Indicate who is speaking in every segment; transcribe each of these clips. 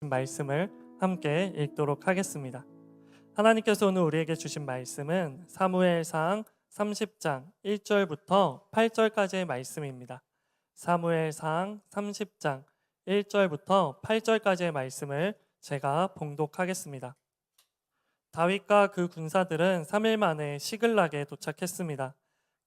Speaker 1: 주신 말씀을 함께 읽도록 하겠습니다. 하나님께서 오늘 우리에게 주신 말씀은 사무엘상 30장 1절부터 8절까지의 말씀입니다. 사무엘상 30장 1절부터 8절까지의 말씀을 제가 봉독하겠습니다. 다윗과 그 군사들은 3일 만에 시글락에 도착했습니다.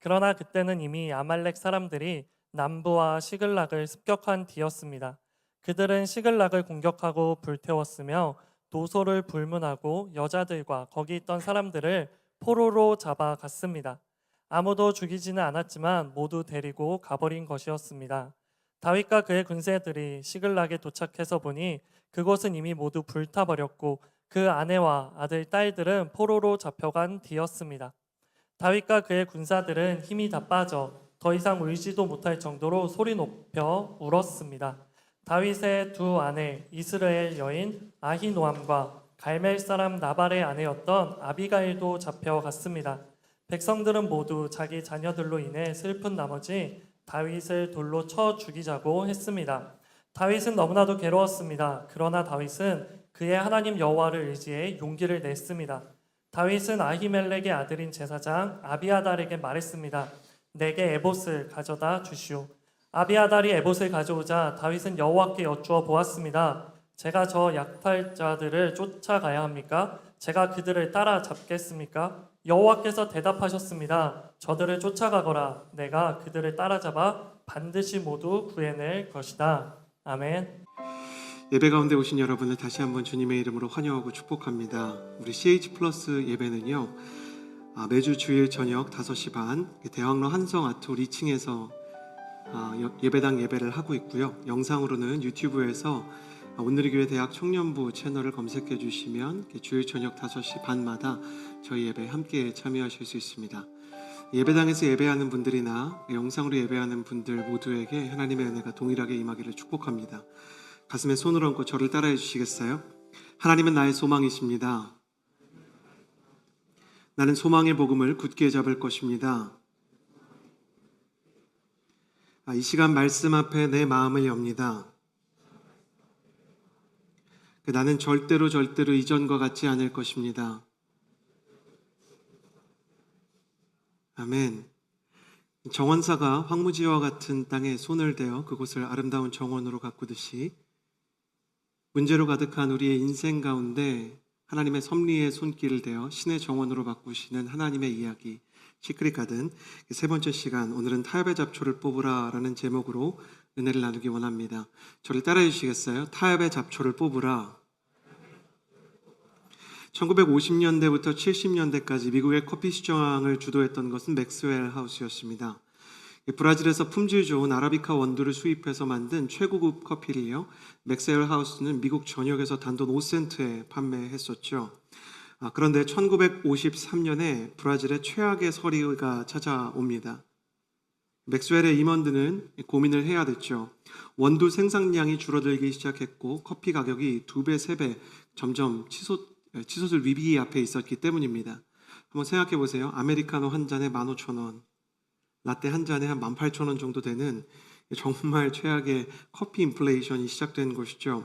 Speaker 1: 그러나 그때는 이미 아말렉 사람들이 남부와 시글락을 습격한 뒤였습니다. 그들은 시글락을 공격하고 불태웠으며 도소를 불문하고 여자들과 거기 있던 사람들을 포로로 잡아갔습니다. 아무도 죽이지는 않았지만 모두 데리고 가버린 것이었습니다. 다윗과 그의 군사들이 시글락에 도착해서 보니 그곳은 이미 모두 불타버렸고 그 아내와 아들, 딸들은 포로로 잡혀간 뒤였습니다. 다윗과 그의 군사들은 힘이 다 빠져 더 이상 울지도 못할 정도로 소리 높여 울었습니다. 다윗의 두 아내 이스라엘 여인 아히노암과 갈멜 사람 나발의 아내였던 아비가일도 잡혀갔습니다. 백성들은 모두 자기 자녀들로 인해 슬픈 나머지 다윗을 돌로 쳐 죽이자고 했습니다. 다윗은 너무나도 괴로웠습니다. 그러나 다윗은 그의 하나님 여호와를 의지해 용기를 냈습니다. 다윗은 아히멜렉의 아들인 제사장 아비아달에게 말했습니다. 내게 에봇을 가져다 주시오. 아비아달이 에봇을 가져오자 다윗은 여호와께 여쭈어 보았습니다. 제가 저 약탈자들을 쫓아가야 합니까? 제가 그들을 따라잡겠습니까? 여호와께서 대답하셨습니다. 저들을 쫓아가거라. 내가 그들을 따라잡아 반드시 모두 구해낼 것이다. 아멘.
Speaker 2: 예배 가운데 오신 여러분을 다시 한번 주님의 이름으로 환영하고 축복합니다. 우리 CH 플러스 예배는요, 매주 주일 저녁 5시 반 대학로 한성 아트홀 2층에서 예배당 예배를 하고 있고요. 영상으로는 유튜브에서 오늘의 교회 대학 청년부 채널을 검색해 주시면 주일 저녁 5시 반마다 저희 예배에 함께 참여하실 수 있습니다. 예배당에서 예배하는 분들이나 영상으로 예배하는 분들 모두에게 하나님의 은혜가 동일하게 임하기를 축복합니다. 가슴에 손을 얹고 저를 따라해 주시겠어요? 하나님은 나의 소망이십니다. 나는 소망의 복음을 굳게 잡을 것입니다. 이 시간 말씀 앞에 내 마음을 엽니다. 나는 절대로 이전과 같지 않을 것입니다. 아멘. 정원사가 황무지와 같은 땅에 손을 대어 그곳을 아름다운 정원으로 가꾸듯이 문제로 가득한 우리의 인생 가운데 하나님의 섭리의 손길을 대어 신의 정원으로 바꾸시는 하나님의 이야기, 시크릿 가든 세 번째 시간, 오늘은 타협의 잡초를 뽑으라 라는 제목으로 은혜를 나누기 원합니다. 저를 따라해 주시겠어요? 타협의 잡초를 뽑으라. 1950년대부터 70년대까지 미국의 커피 시장을 주도했던 것은 맥스웰 하우스였습니다. 브라질에서 품질 좋은 아라비카 원두를 수입해서 만든 최고급 커피를요, 맥스웰 하우스는 미국 전역에서 단돈 5센트에 판매했었죠. 그런데 1953년에 브라질에 최악의 서리가 찾아옵니다. 맥스웰의 임원들은 고민을 해야 됐죠. 원두 생산량이 줄어들기 시작했고 커피 가격이 2배, 3배 점점 치솟을 위기 앞에 있었기 때문입니다. 한번 생각해 보세요. 아메리카노 한 잔에 15,000원, 라떼 한 잔에 한 18,000원 정도 되는 정말 최악의 커피 인플레이션이 시작된 것이죠.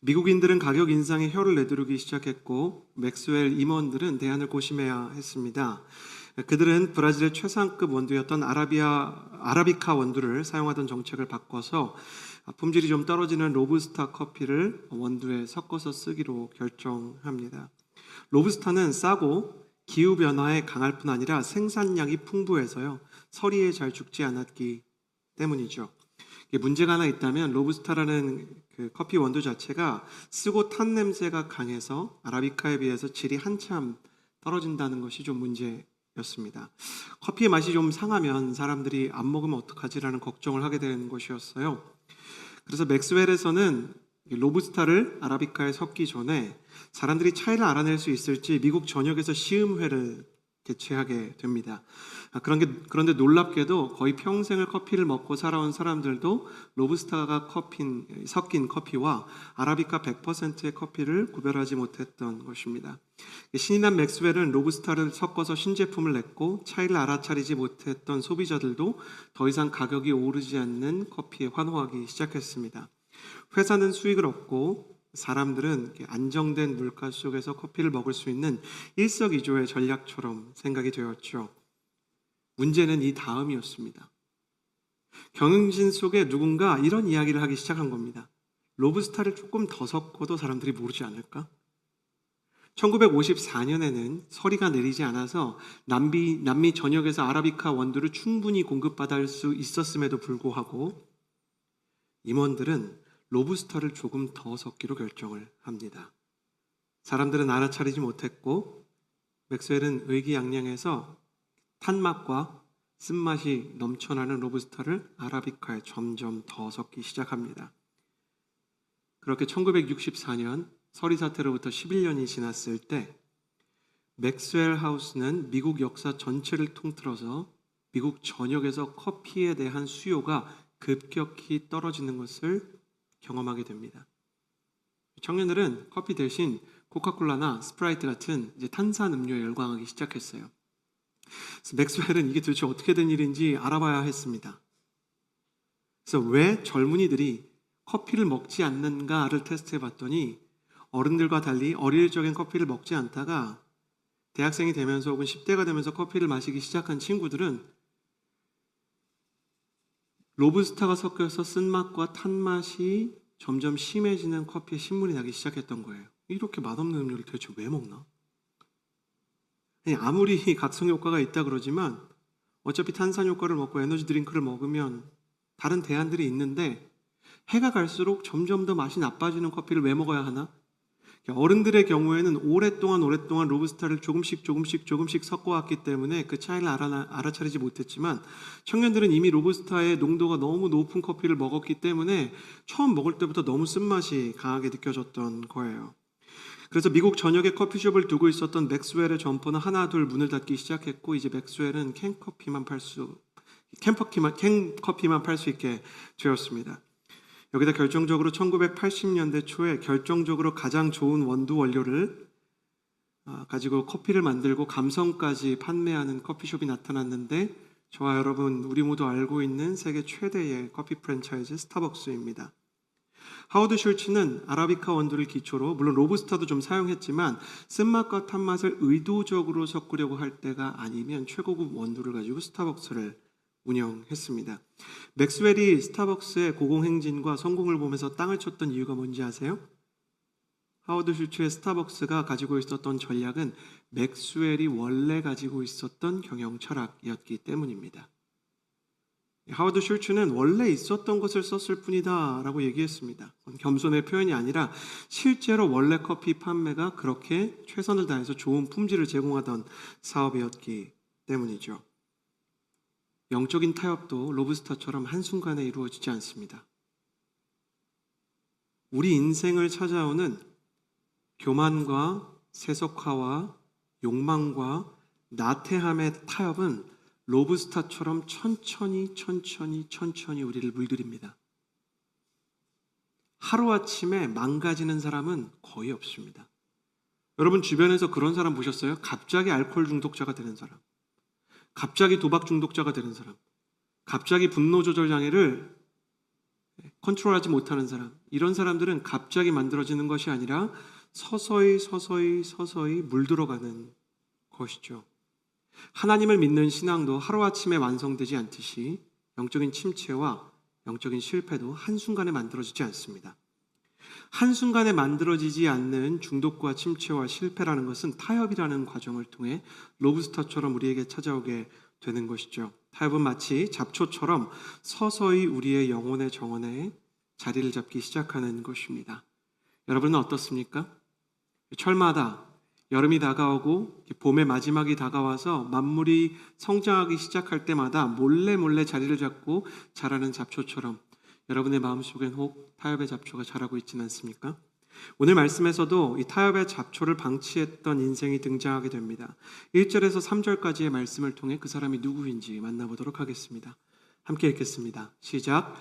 Speaker 2: 미국인들은 가격 인상에 혀를 내두르기 시작했고 맥스웰 임원들은 대안을 고심해야 했습니다. 그들은 브라질의 최상급 원두였던 아라비카 원두를 사용하던 정책을 바꿔서 품질이 좀 떨어지는 로부스타 커피를 원두에 섞어서 쓰기로 결정합니다. 로부스타는 싸고 기후변화에 강할 뿐 아니라 생산량이 풍부해서요, 서리에 잘 죽지 않았기 때문이죠. 문제가 하나 있다면 로부스타라는 그 커피 원두 자체가 쓰고 탄 냄새가 강해서 아라비카에 비해서 질이 한참 떨어진다는 것이 좀 문제였습니다. 커피의 맛이 좀 상하면 사람들이 안 먹으면 어떡하지라는 걱정을 하게 되는 것이었어요. 그래서 맥스웰에서는 로부스타를 아라비카에 섞기 전에 사람들이 차이를 알아낼 수 있을지 미국 전역에서 시음회를 개최하게 됩니다. 그런데 놀랍게도 거의 평생을 커피를 먹고 살아온 사람들도 로부스타가 섞인 커피와 아라비카 100%의 커피를 구별하지 못했던 것입니다. 신이 난 맥스웰은 로부스타를 섞어서 신제품을 냈고 차이를 알아차리지 못했던 소비자들도 더 이상 가격이 오르지 않는 커피에 환호하기 시작했습니다. 회사는 수익을 얻고 사람들은 이렇게 안정된 물가 속에서 커피를 먹을 수 있는 일석이조의 전략처럼 생각이 되었죠. 문제는 이 다음이었습니다. 경영진 속에 누군가 이런 이야기를 하기 시작한 겁니다. 로부스타를 조금 더 섞어도 사람들이 모르지 않을까? 1954년에는 서리가 내리지 않아서 남미 전역에서 아라비카 원두를 충분히 공급받을 수 있었음에도 불구하고 임원들은 로부스타를 조금 더 섞기로 결정을 합니다. 사람들은 알아차리지 못했고 맥스웰은 의기양양해서 탄맛과 쓴맛이 넘쳐나는 로부스타를 아라비카에 점점 더 섞기 시작합니다. 그렇게 1964년 서리 사태로부터 11년이 지났을 때 맥스웰 하우스는 미국 역사 전체를 통틀어서 미국 전역에서 커피에 대한 수요가 급격히 떨어지는 것을 경험하게 됩니다. 청년들은 커피 대신 코카콜라나 스프라이트 같은 이제 탄산 음료에 열광하기 시작했어요. 그래서 맥스웰은 이게 도대체 어떻게 된 일인지 알아봐야 했습니다. 그래서 왜 젊은이들이 커피를 먹지 않는가를 테스트해 봤더니 어른들과 달리 어릴 적엔 커피를 먹지 않다가 대학생이 되면서 혹은 10대가 되면서 커피를 마시기 시작한 친구들은 로부스타가 섞여서 쓴맛과 탄맛이 점점 심해지는 커피에 신물이 나기 시작했던 거예요. 이렇게 맛없는 음료를 도대체 왜 먹나? 아무리 각성 효과가 있다 그러지만 어차피 탄산 효과를 먹고 에너지 드링크를 먹으면 다른 대안들이 있는데 해가 갈수록 점점 더 맛이 나빠지는 커피를 왜 먹어야 하나? 어른들의 경우에는 오랫동안 로부스타를 조금씩 섞어왔기 때문에 그 차이를 알아차리지 못했지만 청년들은 이미 로부스타의 농도가 너무 높은 커피를 먹었기 때문에 처음 먹을 때부터 너무 쓴맛이 강하게 느껴졌던 거예요. 그래서 미국 전역에 커피숍을 두고 있었던 맥스웰의 점포는 하나 둘 문을 닫기 시작했고 이제 맥스웰은 캔커피만 팔 수 있게 되었습니다. 여기다 결정적으로 1980년대 초에 결정적으로 가장 좋은 원두 원료를 가지고 커피를 만들고 감성까지 판매하는 커피숍이 나타났는데 저와 여러분 우리 모두 알고 있는 세계 최대의 커피 프랜차이즈 스타벅스입니다. 하워드 슐츠는 아라비카 원두를 기초로 물론 로부스타도 좀 사용했지만 쓴맛과 탄맛을 의도적으로 섞으려고 할 때가 아니면 최고급 원두를 가지고 스타벅스를 운영했습니다. 맥스웰이 스타벅스의 고공행진과 성공을 보면서 땅을 쳤던 이유가 뭔지 아세요? 하워드 슐츠의 스타벅스가 가지고 있었던 전략은 맥스웰이 원래 가지고 있었던 경영 철학이었기 때문입니다. 하워드 슐츠는 원래 있었던 것을 썼을 뿐이다 라고 얘기했습니다. 겸손의 표현이 아니라 실제로 원래 커피 판매가 그렇게 최선을 다해서 좋은 품질을 제공하던 사업이었기 때문이죠. 영적인 타협도 로부스타처럼 한순간에 이루어지지 않습니다. 우리 인생을 찾아오는 교만과 세속화와 욕망과 나태함의 타협은 로부스타처럼 천천히 우리를 물들입니다. 하루아침에 망가지는 사람은 거의 없습니다. 여러분 주변에서 그런 사람 보셨어요? 갑자기 알코올 중독자가 되는 사람, 갑자기 도박 중독자가 되는 사람, 갑자기 분노 조절 장애를 컨트롤하지 못하는 사람, 이런 사람들은 갑자기 만들어지는 것이 아니라 서서히 물들어가는 것이죠. 하나님을 믿는 신앙도 하루아침에 완성되지 않듯이 영적인 침체와 영적인 실패도 한순간에 만들어지지 않습니다. 한순간에 만들어지지 않는 중독과 침체와 실패라는 것은 타협이라는 과정을 통해 로부스타처럼 우리에게 찾아오게 되는 것이죠. 타협은 마치 잡초처럼 서서히 우리의 영혼의 정원에 자리를 잡기 시작하는 것입니다. 여러분은 어떻습니까? 철마다 여름이 다가오고 봄의 마지막이 다가와서 만물이 성장하기 시작할 때마다 몰래 자리를 잡고 자라는 잡초처럼 여러분의 마음속엔 혹 타협의 잡초가 자라고 있지는 않습니까? 오늘 말씀에서도 이 타협의 잡초를 방치했던 인생이 등장하게 됩니다. 1절에서 3절까지의 말씀을 통해 그 사람이 누구인지 만나보도록 하겠습니다. 함께 읽겠습니다. 시작.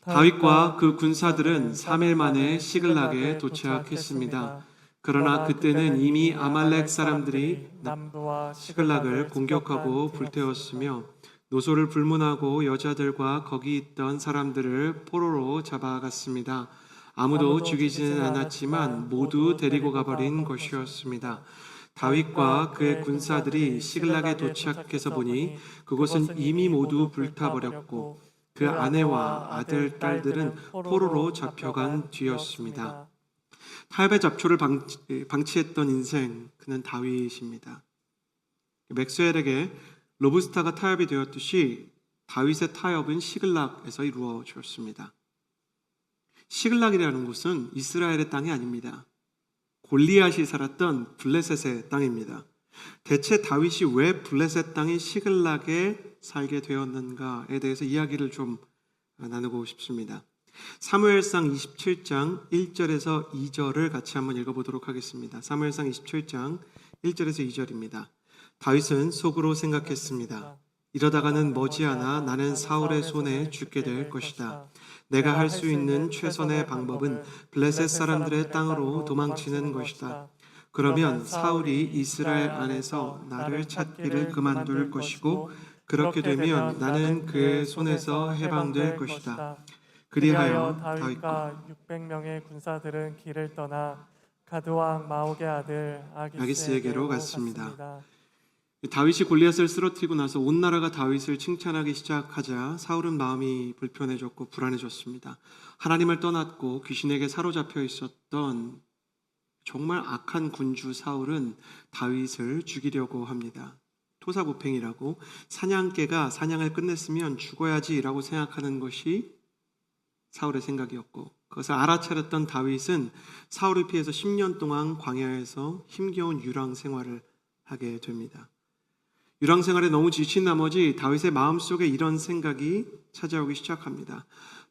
Speaker 2: 다윗과 그 군사들은 3일 만에 시글락에 도착했습니다. 그러나 그때는 이미 아말렉 사람들이
Speaker 1: 남부와
Speaker 2: 시글락을 공격하고 불태웠으며 노소를 불문하고 여자들과 거기 있던 사람들을 포로로 잡아갔습니다. 아무도 죽이지는 않았지만 모두 데리고 가버린 것이었습니다. 다윗과 그의 군사들이 시글락에 도착해서 보니 그곳은 이미 모두 불타버렸고 그 아내와 아들, 딸들은 포로로 잡혀간 뒤였습니다. 타협의 잡초를 방치했던 인생, 그는 다윗입니다. 맥스웰에게 로브스타가 타협이 되었듯이 다윗의 타협은 시글락에서 이루어졌습니다. 시글락이라는 곳은 이스라엘의 땅이 아닙니다. 골리앗이 살았던 블레셋의 땅입니다. 대체 다윗이 왜 블레셋 땅인 시글락에 살게 되었는가에 대해서 이야기를 좀 나누고 싶습니다. 사무엘상 27장 1절에서 2절을 같이 한번 읽어보도록 하겠습니다. 사무엘상 27장 1절에서 2절입니다. 다윗은 속으로 생각했습니다. 이러다가는 머지않아 나는 사울의 손에 죽게 될 것이다. 내가 할 수 있는 최선의 방법은 블레셋 사람들의 땅으로 도망치는 것이다. 그러면 사울이 이스라엘 안에서 나를 찾기를 그만둘 것이고 그렇게 되면 나는 그의 손에서 해방될 것이다. 그리하여
Speaker 1: 다윗과 600명의 군사들은 길을 떠나 가드왕 마옥의 아들 아기스에게로 갔습니다.
Speaker 2: 다윗이 골리앗을 쓰러뜨리고 나서 온 나라가 다윗을 칭찬하기 시작하자 사울은 마음이 불편해졌고 불안해졌습니다. 하나님을 떠났고 귀신에게 사로잡혀 있었던 정말 악한 군주 사울은 다윗을 죽이려고 합니다. 토사구팽이라고 사냥개가 사냥을 끝냈으면 죽어야지라고 생각하는 것이 사울의 생각이었고 그것을 알아차렸던 다윗은 사울을 피해서 10년 동안 광야에서 힘겨운 유랑 생활을 하게 됩니다. 유랑 생활에 너무 지친 나머지 다윗의 마음속에 이런 생각이 찾아오기 시작합니다.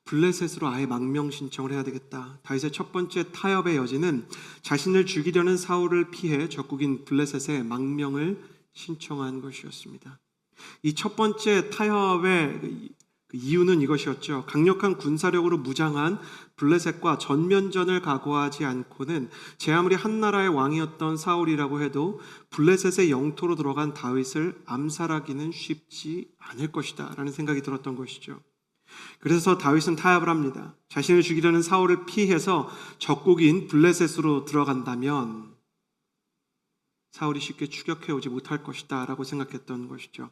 Speaker 2: 블레셋으로 아예 망명 신청을 해야 되겠다. 다윗의 첫 번째 타협의 여지는 자신을 죽이려는 사울을 피해 적국인 블레셋에 망명을 신청한 것이었습니다. 이 첫 번째 타협의 이유는 이것이었죠. 강력한 군사력으로 무장한 블레셋과 전면전을 각오하지 않고는 제 아무리 한 나라의 왕이었던 사울이라고 해도 블레셋의 영토로 들어간 다윗을 암살하기는 쉽지 않을 것이다 라는 생각이 들었던 것이죠. 그래서 다윗은 타협을 합니다. 자신을 죽이려는 사울을 피해서 적국인 블레셋으로 들어간다면 사울이 쉽게 추격해오지 못할 것이다 라고 생각했던 것이죠.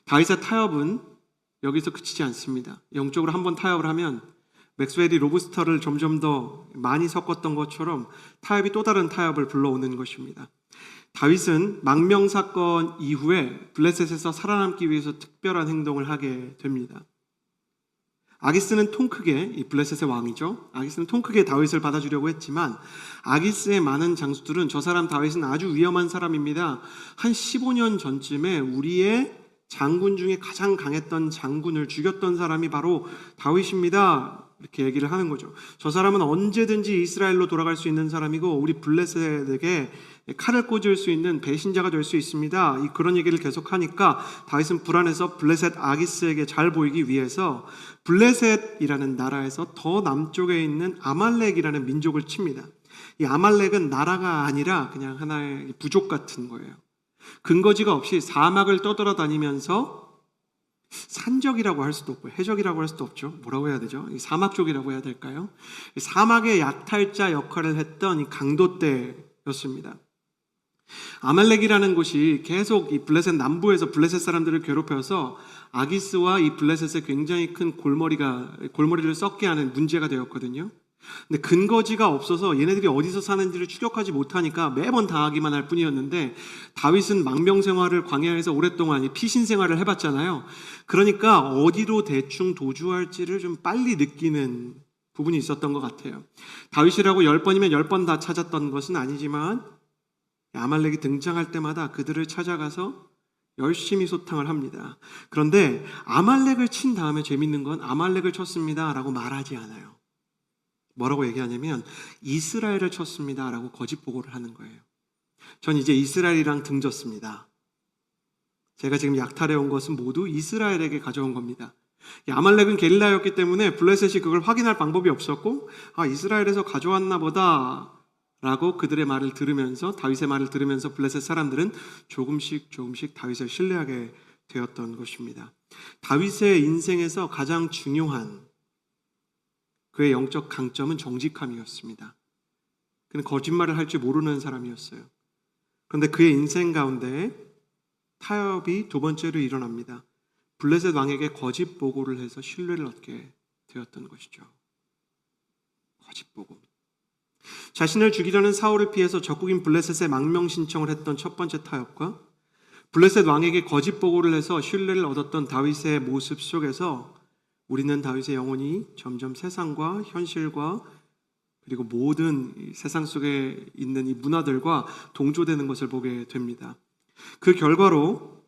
Speaker 2: 다윗의 타협은 여기서 그치지 않습니다. 영적으로 한번 타협을 하면 맥스웰이 로브스터를 점점 더 많이 섞었던 것처럼 타협이 또 다른 타협을 불러오는 것입니다. 다윗은 망명 사건 이후에 블레셋에서 살아남기 위해서 특별한 행동을 하게 됩니다. 아기스는 통 크게, 이 블레셋의 왕이죠. 아기스는 통 크게 다윗을 받아주려고 했지만 아기스의 많은 장수들은 저 사람 다윗은 아주 위험한 사람입니다. 한 15년 전쯤에 우리의 장군 중에 가장 강했던 장군을 죽였던 사람이 바로 다윗입니다. 이렇게 얘기를 하는 거죠. 저 사람은 언제든지 이스라엘로 돌아갈 수 있는 사람이고 우리 블레셋에게 칼을 꽂을 수 있는 배신자가 될 수 있습니다. 그런 얘기를 계속하니까 다윗은 불안해서 블레셋 아기스에게 잘 보이기 위해서 블레셋이라는 나라에서 더 남쪽에 있는 아말렉이라는 민족을 칩니다. 이 아말렉은 나라가 아니라 그냥 하나의 부족 같은 거예요. 근거지가 없이 사막을 떠돌아다니면서 산적이라고 할 수도 없고 해적이라고 할 수도 없죠. 뭐라고 해야 되죠? 사막 쪽이라고 해야 될까요? 사막의 약탈자 역할을 했던 이 강도떼였습니다. 아말렉이라는 곳이 계속 이 블레셋 남부에서 블레셋 사람들을 괴롭혀서 아기스와 이 블레셋의 굉장히 큰 골머리를 썩게 하는 문제가 되었거든요. 근데 근거지가 없어서 얘네들이 어디서 사는지를 추격하지 못하니까 매번 당하기만 할 뿐이었는데 다윗은 망명 생활을 광야에서 오랫동안 피신 생활을 해봤잖아요. 그러니까 어디로 대충 도주할지를 좀 빨리 느끼는 부분이 있었던 것 같아요. 다윗이라고 10번이면 10번 다 찾았던 것은 아니지만 아말렉이 등장할 때마다 그들을 찾아가서 열심히 소탕을 합니다. 그런데 아말렉을 친 다음에 재밌는 건 아말렉을 쳤습니다 라고 말하지 않아요. 뭐라고 얘기하냐면 이스라엘을 쳤습니다 라고 거짓 보고를 하는 거예요. 전 이제 이스라엘이랑 등졌습니다. 제가 지금 약탈해온 것은 모두 이스라엘에게 가져온 겁니다. 아말렉은 게릴라였기 때문에 블레셋이 그걸 확인할 방법이 없었고 이스라엘에서 가져왔나 보다 라고 그들의 말을 들으면서 다윗의 말을 들으면서 블레셋 사람들은 조금씩 다윗을 신뢰하게 되었던 것입니다. 다윗의 인생에서 가장 중요한 그의 영적 강점은 정직함이었습니다. 그는 거짓말을 할 줄 모르는 사람이었어요. 그런데 그의 인생 가운데 타협이 두 번째로 일어납니다. 블레셋 왕에게 거짓 보고를 해서 신뢰를 얻게 되었던 것이죠. 거짓 보고. 자신을 죽이려는 사울을 피해서 적국인 블레셋에 망명 신청을 했던 첫 번째 타협과 블레셋 왕에게 거짓 보고를 해서 신뢰를 얻었던 다윗의 모습 속에서 우리는 다윗의 영혼이 점점 세상과 현실과 그리고 모든 세상 속에 있는 이 문화들과 동조되는 것을 보게 됩니다. 그 결과로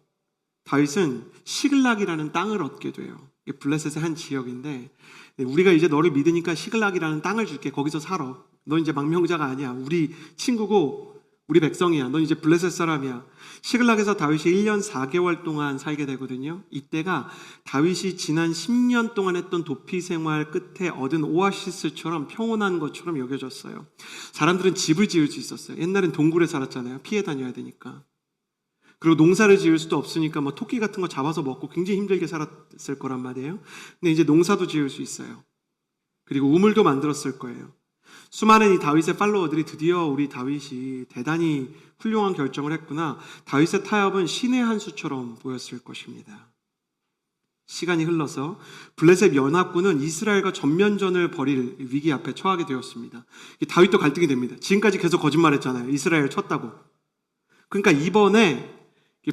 Speaker 2: 다윗은 시글락이라는 땅을 얻게 돼요. 이게 블레셋의 한 지역인데, 우리가 이제 너를 믿으니까 시글락이라는 땅을 줄게. 거기서 살아. 너 이제 망명자가 아니야. 우리 친구고 우리 백성이야. 넌 이제 블레셋 사람이야. 시글락에서 다윗이 1년 4개월 동안 살게 되거든요. 이때가 다윗이 지난 10년 동안 했던 도피 생활 끝에 얻은 오아시스처럼 평온한 것처럼 여겨졌어요. 사람들은 집을 지을 수 있었어요. 옛날엔 동굴에 살았잖아요. 피해 다녀야 되니까. 그리고 농사를 지을 수도 없으니까 뭐 토끼 같은 거 잡아서 먹고 굉장히 힘들게 살았을 거란 말이에요. 근데 이제 농사도 지을 수 있어요. 그리고 우물도 만들었을 거예요. 수많은 이 다윗의 팔로워들이 드디어 우리 다윗이 대단히 훌륭한 결정을 했구나. 다윗의 타협은 신의 한 수처럼 보였을 것입니다. 시간이 흘러서 블레셋 연합군은 이스라엘과 전면전을 벌일 위기 앞에 처하게 되었습니다. 다윗도 갈등이 됩니다. 지금까지 계속 거짓말했잖아요. 이스라엘 쳤다고. 그러니까 이번에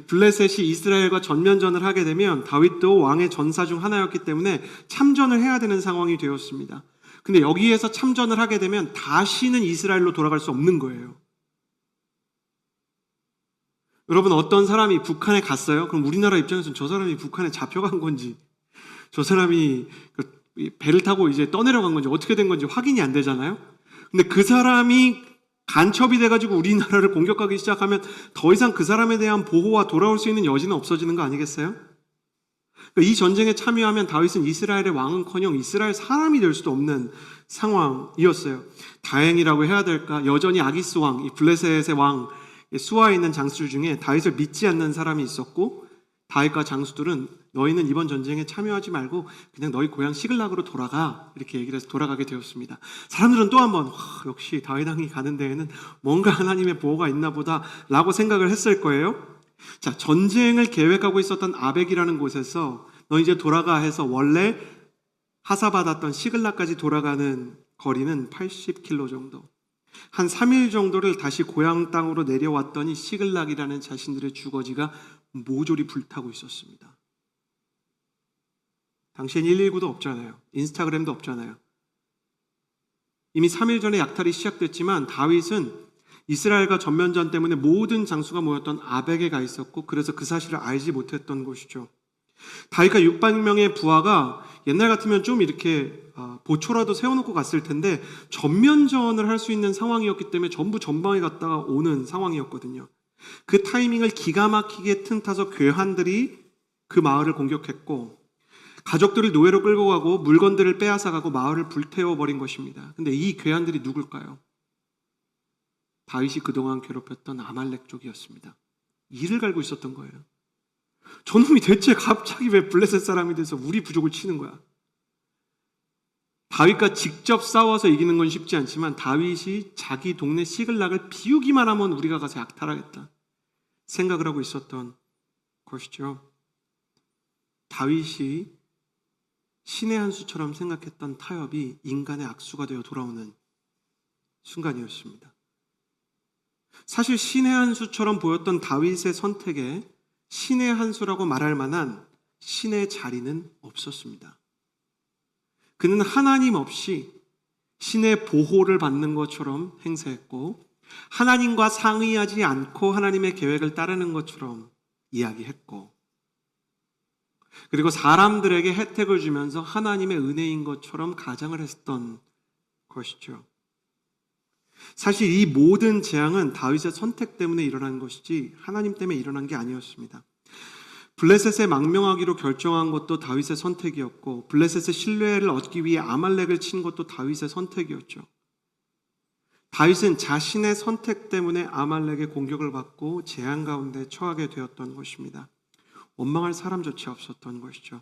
Speaker 2: 블레셋이 이스라엘과 전면전을 하게 되면 다윗도 왕의 전사 중 하나였기 때문에 참전을 해야 되는 상황이 되었습니다. 근데 여기에서 참전을 하게 되면 다시는 이스라엘로 돌아갈 수 없는 거예요. 여러분, 어떤 사람이 북한에 갔어요? 그럼 우리나라 입장에서는 저 사람이 북한에 잡혀간 건지, 저 사람이 배를 타고 이제 떠내려간 건지, 어떻게 된 건지 확인이 안 되잖아요? 근데 그 사람이 간첩이 돼가지고 우리나라를 공격하기 시작하면 더 이상 그 사람에 대한 보호와 돌아올 수 있는 여지는 없어지는 거 아니겠어요? 이 전쟁에 참여하면 다윗은 이스라엘의 왕은커녕 이스라엘 사람이 될 수도 없는 상황이었어요. 다행이라고 해야 될까? 여전히 아기스 왕, 이 블레셋의 왕, 수하에 있는 장수들 중에 다윗을 믿지 않는 사람이 있었고, 다윗과 장수들은 너희는 이번 전쟁에 참여하지 말고 그냥 너희 고향 시글락으로 돌아가, 이렇게 얘기를 해서 돌아가게 되었습니다. 사람들은 또 한번 역시 다윗 왕이 가는 데에는 뭔가 하나님의 보호가 있나 보다 라고 생각을 했을 거예요. 자, 전쟁을 계획하고 있었던 아벡이라는 곳에서 너 이제 돌아가 해서 원래 하사받았던 시글락까지 돌아가는 거리는 80km 정도. 한 3일 정도를 다시 고향 땅으로 내려왔더니 시글락이라는 자신들의 주거지가 모조리 불타고 있었습니다. 당시엔 119도 없잖아요. 인스타그램도 없잖아요. 이미 3일 전에 약탈이 시작됐지만 다윗은 이스라엘과 전면전 때문에 모든 장수가 모였던 아벡에 가 있었고, 그래서 그 사실을 알지 못했던 것이죠. 다윗과 600명의 부하가 옛날 같으면 좀 이렇게 보초라도 세워놓고 갔을 텐데 전면전을 할 수 있는 상황이었기 때문에 전부 전방에 갔다가 오는 상황이었거든요. 그 타이밍을 기가 막히게 틈타서 괴한들이 그 마을을 공격했고, 가족들을 노예로 끌고 가고 물건들을 빼앗아가고 마을을 불태워버린 것입니다. 근데 이 괴한들이 누굴까요? 다윗이 그동안 괴롭혔던 아말렉족이었습니다. 이를 갈고 있었던 거예요. 저놈이 대체 갑자기 왜 블레셋 사람이 돼서 우리 부족을 치는 거야? 다윗과 직접 싸워서 이기는 건 쉽지 않지만 다윗이 자기 동네 시글락을 비우기만 하면 우리가 가서 약탈하겠다 생각을 하고 있었던 것이죠. 다윗이 신의 한 수처럼 생각했던 타협이 인간의 악수가 되어 돌아오는 순간이었습니다. 사실 신의 한 수처럼 보였던 다윗의 선택에 신의 한 수라고 말할 만한 신의 자리는 없었습니다. 그는 하나님 없이 신의 보호를 받는 것처럼 행세했고, 하나님과 상의하지 않고 하나님의 계획을 따르는 것처럼 이야기했고, 그리고 사람들에게 혜택을 주면서 하나님의 은혜인 것처럼 가장을 했던 것이죠. 사실 이 모든 재앙은 다윗의 선택 때문에 일어난 것이지 하나님 때문에 일어난 게 아니었습니다. 블레셋에 망명하기로 결정한 것도 다윗의 선택이었고, 블레셋의 신뢰를 얻기 위해 아말렉을 친 것도 다윗의 선택이었죠. 다윗은 자신의 선택 때문에 아말렉의 공격을 받고 재앙 가운데 처하게 되었던 것입니다. 원망할 사람조차 없었던 것이죠.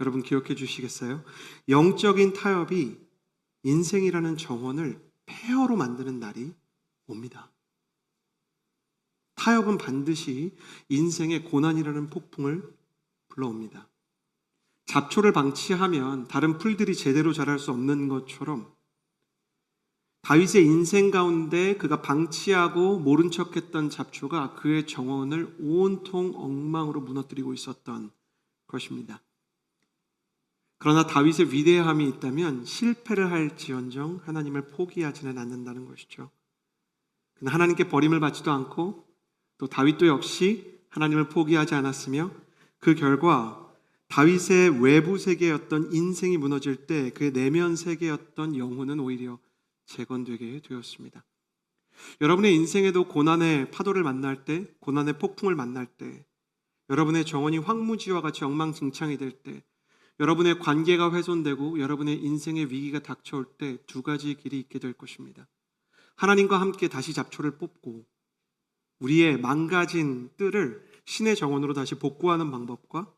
Speaker 2: 여러분 기억해 주시겠어요? 영적인 타협이 인생이라는 정원을 폐허로 만드는 날이 옵니다. 타협은 반드시 인생의 고난이라는 폭풍을 불러옵니다. 잡초를 방치하면 다른 풀들이 제대로 자랄 수 없는 것처럼 다윗의 인생 가운데 그가 방치하고 모른 척했던 잡초가 그의 정원을 온통 엉망으로 무너뜨리고 있었던 것입니다. 그러나 다윗의 위대함이 있다면 실패를 할지언정 하나님을 포기하지는 않는다는 것이죠. 그는 하나님께 버림을 받지도 않고 또 다윗도 역시 하나님을 포기하지 않았으며 그 결과 다윗의 외부 세계였던 인생이 무너질 때 그의 내면 세계였던 영혼은 오히려 재건되게 되었습니다. 여러분의 인생에도 고난의 파도를 만날 때, 고난의 폭풍을 만날 때, 여러분의 정원이 황무지와 같이 엉망진창이 될 때, 여러분의 관계가 훼손되고 여러분의 인생의 위기가 닥쳐올 때 두 가지 길이 있게 될 것입니다. 하나님과 함께 다시 잡초를 뽑고 우리의 망가진 뜰을 신의 정원으로 다시 복구하는 방법과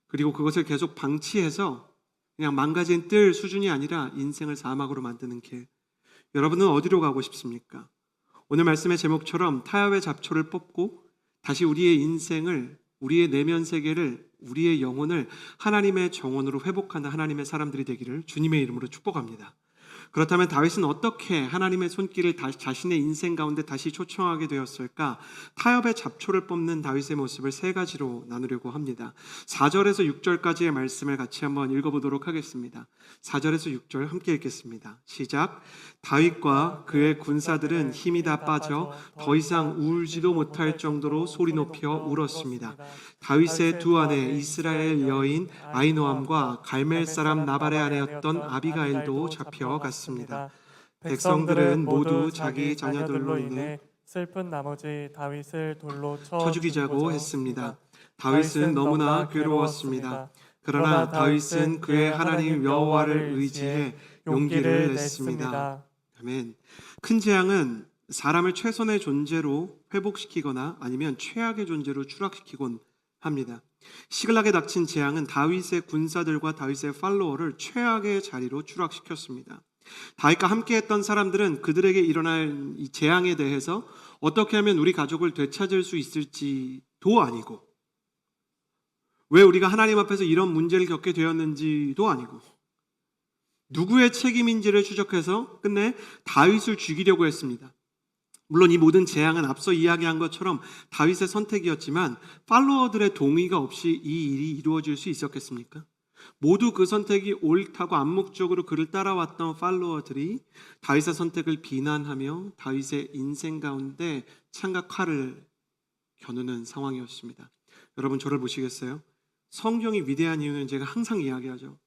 Speaker 2: 그리고 그것을 계속 방치해서 그냥 망가진 뜰 수준이 아니라 인생을 사막으로 만드는 길. 여러분은 어디로 가고 싶습니까? 오늘 말씀의 제목처럼 타협의 잡초를 뽑고 다시 우리의 인생을, 우리의 내면 세계를, 우리의 영혼을 하나님의 정원으로 회복하는 하나님의 사람들이 되기를 주님의 이름으로 축복합니다. 그렇다면 다윗은 어떻게 하나님의 손길을 자신의 인생 가운데 다시 초청하게 되었을까? 타협의 잡초를 뽑는 다윗의 모습을 세 가지로 나누려고 합니다. 4절에서 6절까지의 말씀을 같이 한번 읽어보도록 하겠습니다. 4절에서 6절 함께 읽겠습니다. 시작. 다윗과 그의 군사들은 힘이 다 빠져 더 이상 울지도 못할 정도로 소리 높여 울었습니다. 다윗의 두 아내 이스라엘 여인 아히노암과 갈멜 사람 나발의 아내였던 아비가일도 잡혀갔습니다. 백성들은 모두 자기 자녀들로 인해
Speaker 1: 슬픈 나머지 다윗을 돌로 쳐
Speaker 2: 죽이자고 했습니다. 다윗은 너무나 괴로웠습니다. 그러나 다윗은 그의 하나님 여호와를 의지해 용기를 냈습니다. 아멘. 큰 재앙은 사람을 최선의 존재로 회복시키거나 아니면 최악의 존재로 추락시키곤 합니다. 시글락에 닥친 재앙은 다윗의 군사들과 다윗의 팔로워를 최악의 자리로 추락시켰습니다. 다윗과 함께했던 사람들은 그들에게 일어날 이 재앙에 대해서 어떻게 하면 우리 가족을 되찾을 수 있을지도 아니고, 왜 우리가 하나님 앞에서 이런 문제를 겪게 되었는지도 아니고, 누구의 책임인지를 추적해서 끝내 다윗을 죽이려고 했습니다. 물론 이 모든 재앙은 앞서 이야기한 것처럼 다윗의 선택이었지만 팔로워들의 동의가 없이 이 일이 이루어질 수 있었겠습니까? 모두 그 선택이 옳다고 암묵적으로 그를 따라왔던 팔로워들이 다윗의 선택을 비난하며 다윗의 인생 가운데 창각칼을 겨누는 상황이었습니다. 여러분, 저를 보시겠어요? 성경이 위대한 이유는 제가 항상 이야기하죠.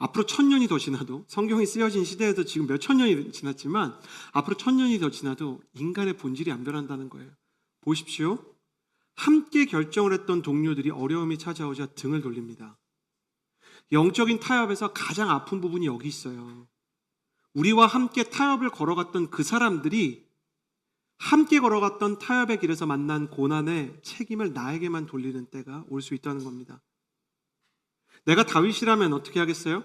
Speaker 2: 앞으로 1000년이 더 지나도, 성경이 쓰여진 시대에도 지금 몇천 년이 지났지만 앞으로 1000년이 더 지나도 인간의 본질이 안 변한다는 거예요. 보십시오. 함께 결정을 했던 동료들이 어려움이 찾아오자 등을 돌립니다. 영적인 타협에서 가장 아픈 부분이 여기 있어요. 우리와 함께 타협을 걸어갔던 그 사람들이 함께 걸어갔던 타협의 길에서 만난 고난의 책임을 나에게만 돌리는 때가 올 수 있다는 겁니다. 내가 다윗이라면 어떻게 하겠어요?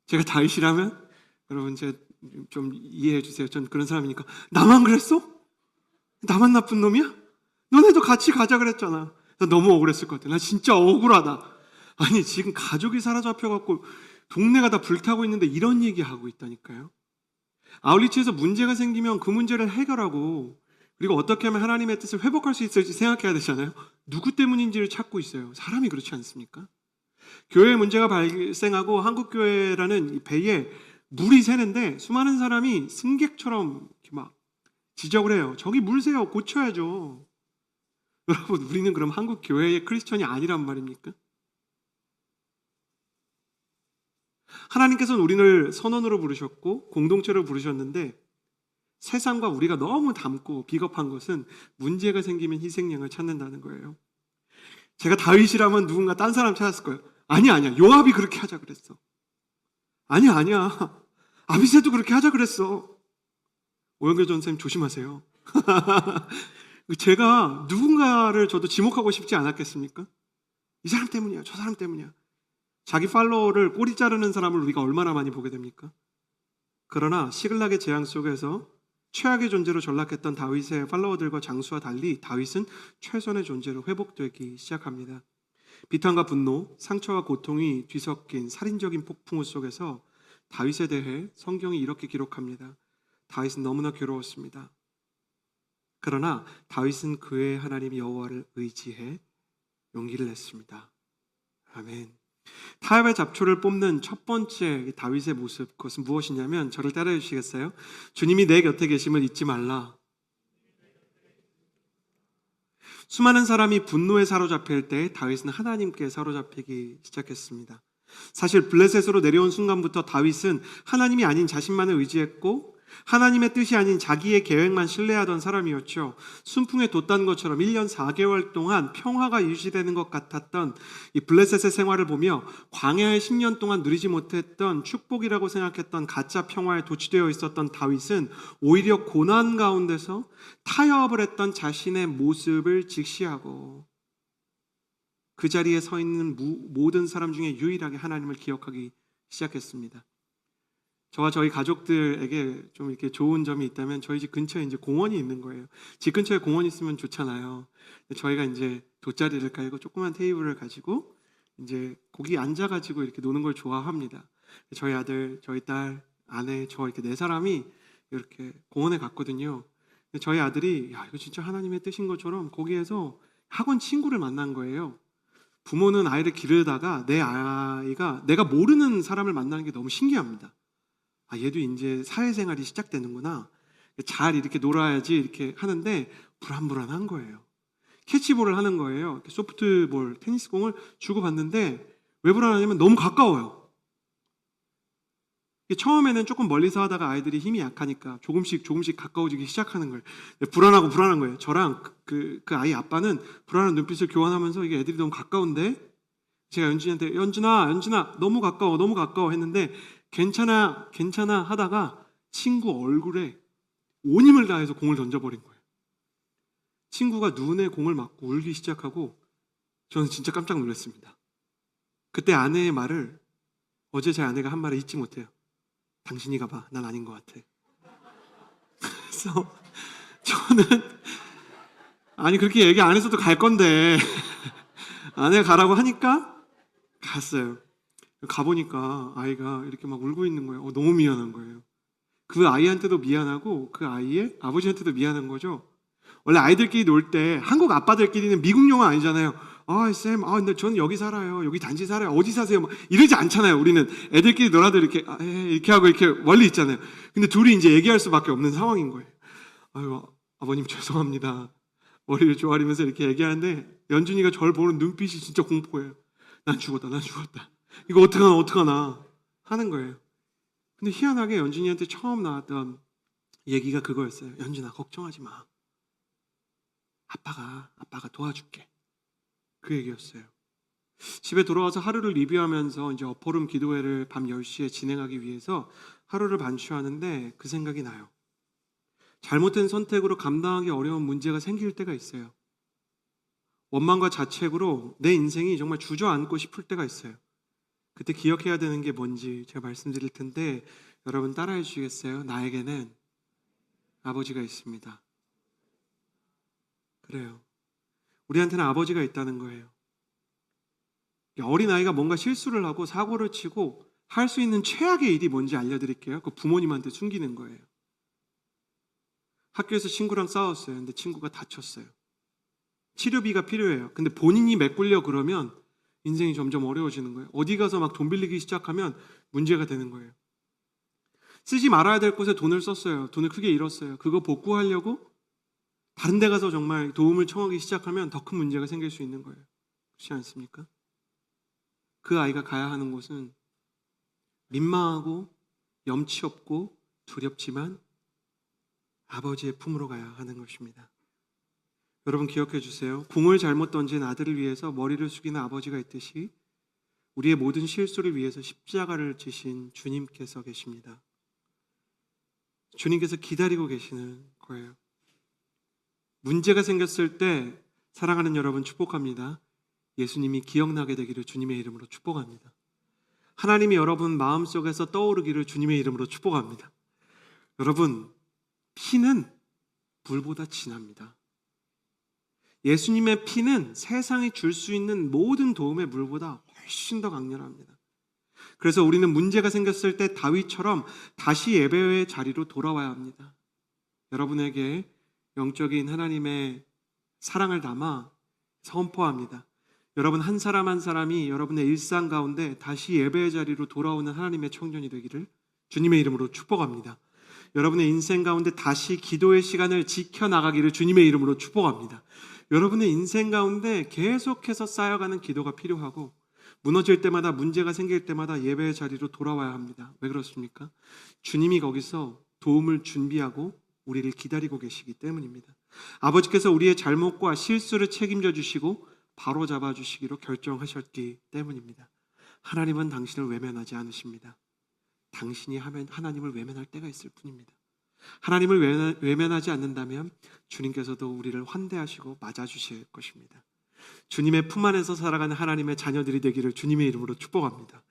Speaker 2: 제가 다윗이라면? 여러분, 제가 좀 이해해 주세요. 전 그런 사람이니까. 나만 그랬어? 나만 나쁜 놈이야? 너네도 같이 가자 그랬잖아. 나 너무 억울했을 것 같아. 나 진짜 억울하다. 아니, 지금 가족이 사로잡혀갖고 동네가 다 불타고 있는데 이런 얘기하고 있다니까요. 아울리치에서 문제가 생기면 그 문제를 해결하고 그리고 어떻게 하면 하나님의 뜻을 회복할 수 있을지 생각해야 되잖아요. 누구 때문인지를 찾고 있어요. 사람이 그렇지 않습니까? 교회에 문제가 발생하고 한국교회라는 이 배에 물이 새는데 수많은 사람이 승객처럼 이렇게 막 지적을 해요. 저기 물 새요. 고쳐야죠. 여러분, 우리는 그럼 한국교회의 크리스천이 아니란 말입니까? 하나님께서는 우리를 선원으로 부르셨고 공동체로 부르셨는데 세상과 우리가 너무 닮고 비겁한 것은 문제가 생기면 희생양을 찾는다는 거예요. 제가 다윗이라면 누군가 딴 사람 찾았을 거예요. 아니야. 요압이 그렇게 하자 그랬어. 아니야. 아비새도 그렇게 하자 그랬어. 오영교 전선생님 조심하세요. 제가 누군가를 저도 지목하고 싶지 않았겠습니까? 이 사람 때문이야. 저 사람 때문이야. 자기 팔로워를 꼬리 자르는 사람을 우리가 얼마나 많이 보게 됩니까? 그러나 시글락의 재앙 속에서 최악의 존재로 전락했던 다윗의 팔로워들과 장수와 달리 다윗은 최선의 존재로 회복되기 시작합니다. 비탄과 분노, 상처와 고통이 뒤섞인 살인적인 폭풍우 속에서 다윗에 대해 성경이 이렇게 기록합니다. 다윗은 너무나 괴로웠습니다. 그러나 다윗은 그의 하나님 여호와를 의지해 용기를 냈습니다. 아멘. 타협의 잡초를 뽑는 첫 번째 다윗의 모습, 그것은 무엇이냐면, 저를 따라해 주시겠어요? 주님이 내 곁에 계심을 잊지 말라. 수많은 사람이 분노에 사로잡힐 때 다윗은 하나님께 사로잡히기 시작했습니다. 사실 블레셋으로 내려온 순간부터 다윗은 하나님이 아닌 자신만을 의지했고 하나님의 뜻이 아닌 자기의 계획만 신뢰하던 사람이었죠. 순풍에 돛단 것처럼 1년 4개월 동안 평화가 유지되는 것 같았던 이 블레셋의 생활을 보며 광야의 10년 동안 누리지 못했던 축복이라고 생각했던 가짜 평화에 도취되어 있었던 다윗은 오히려 고난 가운데서 타협을 했던 자신의 모습을 직시하고 그 자리에 서 있는 모든 사람 중에 유일하게 하나님을 기억하기 시작했습니다. 저와 저희 가족들에게 좀 이렇게 좋은 점이 있다면 저희 집 근처에 이제 공원이 있는 거예요. 집 근처에 공원 있으면 좋잖아요. 저희가 이제 돗자리를 깔고 조그만 테이블을 가지고 이제 거기 앉아가지고 이렇게 노는 걸 좋아합니다. 저희 아들, 저희 딸, 아내, 저 이렇게 4사람이 이렇게 공원에 갔거든요. 저희 아들이 야, 이거 진짜 하나님의 뜻인 것처럼 거기에서 학원 친구를 만난 거예요. 부모는 아이를 기르다가 내 아이가 내가 모르는 사람을 만나는 게 너무 신기합니다. 아, 얘도 이제 사회생활이 시작되는구나. 잘 이렇게 놀아야지 이렇게 하는데 불안불안한 거예요. 캐치볼을 하는 거예요. 소프트볼, 테니스공을 주고받는데 왜 불안하냐면 너무 가까워요. 처음에는 조금 멀리서 하다가 아이들이 힘이 약하니까 조금씩 가까워지기 시작하는 거예요. 불안한 거예요. 저랑 그 아이 아빠는 불안한 눈빛을 교환하면서 이게 애들이 너무 가까운데 제가 연준이한테 연준아 너무 가까워 했는데 괜찮아 하다가 친구 얼굴에 온 힘을 다해서 공을 던져버린 거예요. 친구가 눈에 공을 맞고 울기 시작하고 저는 진짜 깜짝 놀랐습니다. 그때 아내의 말을 어제 제 아내가 한 말을 잊지 못해요. 당신이 가봐, 난 아닌 것 같아. 그래서 저는 아니 그렇게 얘기 안 했어도 갈 건데 아내가 가라고 하니까 갔어요. 가보니까 아이가 이렇게 막 울고 있는 거예요. 너무 미안한 거예요. 그 아이한테도 미안하고 그 아이의 아버지한테도 미안한 거죠. 원래 아이들끼리 놀 때 한국 아빠들끼리는 미국 영화 아니잖아요. 쌤, 근데 저는 여기 살아요. 여기 단지 살아요. 어디 사세요? 막 이러지 않잖아요. 우리는 애들끼리 놀아도 이렇게 이렇게 하고 이렇게 멀리 있잖아요. 근데 둘이 이제 얘기할 수밖에 없는 상황인 거예요. 아유, 아버님 죄송합니다. 머리를 조아리면서 이렇게 얘기하는데 연준이가 저를 보는 눈빛이 진짜 공포예요. 난 죽었다. 이거 어떡하나 하는 거예요. 근데 희한하게 연준이한테 처음 나왔던 얘기가 그거였어요. 연준아, 걱정하지 마. 아빠가 도와줄게. 그 얘기였어요. 집에 돌아와서 하루를 리뷰하면서 이제 어포름 기도회를 밤 10시에 진행하기 위해서 하루를 반추하는데 그 생각이 나요. 잘못된 선택으로 감당하기 어려운 문제가 생길 때가 있어요. 원망과 자책으로 내 인생이 정말 주저앉고 싶을 때가 있어요. 그때 기억해야 되는 게 뭔지 제가 말씀드릴 텐데 여러분 따라해 주시겠어요? 나에게는 아버지가 있습니다. 그래요. 우리한테는 아버지가 있다는 거예요. 어린아이가 뭔가 실수를 하고 사고를 치고 할 수 있는 최악의 일이 뭔지 알려드릴게요. 그 부모님한테 숨기는 거예요. 학교에서 친구랑 싸웠어요. 근데 친구가 다쳤어요. 치료비가 필요해요. 근데 본인이 메꾸려 그러면 인생이 점점 어려워지는 거예요. 어디 가서 막 돈 빌리기 시작하면 문제가 되는 거예요. 쓰지 말아야 될 곳에 돈을 썼어요. 돈을 크게 잃었어요. 그거 복구하려고 다른 데 가서 정말 도움을 청하기 시작하면 더 큰 문제가 생길 수 있는 거예요. 그렇지 않습니까? 그 아이가 가야 하는 곳은 민망하고 염치 없고 두렵지만 아버지의 품으로 가야 하는 것입니다. 여러분 기억해 주세요. 공을 잘못 던진 아들을 위해서 머리를 숙이는 아버지가 있듯이 우리의 모든 실수를 위해서 십자가를 지신 주님께서 계십니다. 주님께서 기다리고 계시는 거예요. 문제가 생겼을 때 사랑하는 여러분 축복합니다. 예수님이 기억나게 되기를 주님의 이름으로 축복합니다. 하나님이 여러분 마음속에서 떠오르기를 주님의 이름으로 축복합니다. 여러분, 피는 물보다 진합니다. 예수님의 피는 세상이 줄 수 있는 모든 도움의 물보다 훨씬 더 강렬합니다. 그래서 우리는 문제가 생겼을 때 다윗처럼 다시 예배의 자리로 돌아와야 합니다. 여러분에게 영적인 하나님의 사랑을 담아 선포합니다. 여러분 한 사람 한 사람이 여러분의 일상 가운데 다시 예배의 자리로 돌아오는 하나님의 청년이 되기를 주님의 이름으로 축복합니다. 여러분의 인생 가운데 다시 기도의 시간을 지켜나가기를 주님의 이름으로 축복합니다. 여러분의 인생 가운데 계속해서 쌓여가는 기도가 필요하고 무너질 때마다 문제가 생길 때마다 예배의 자리로 돌아와야 합니다. 왜 그렇습니까? 주님이 거기서 도움을 준비하고 우리를 기다리고 계시기 때문입니다. 아버지께서 우리의 잘못과 실수를 책임져 주시고 바로잡아 주시기로 결정하셨기 때문입니다. 하나님은 당신을 외면하지 않으십니다. 당신이 하나님을 외면할 때가 있을 뿐입니다. 하나님을 외면하지 않는다면 주님께서도 우리를 환대하시고 맞아주실 것입니다. 주님의 품 안에서 살아가는 하나님의 자녀들이 되기를 주님의 이름으로 축복합니다.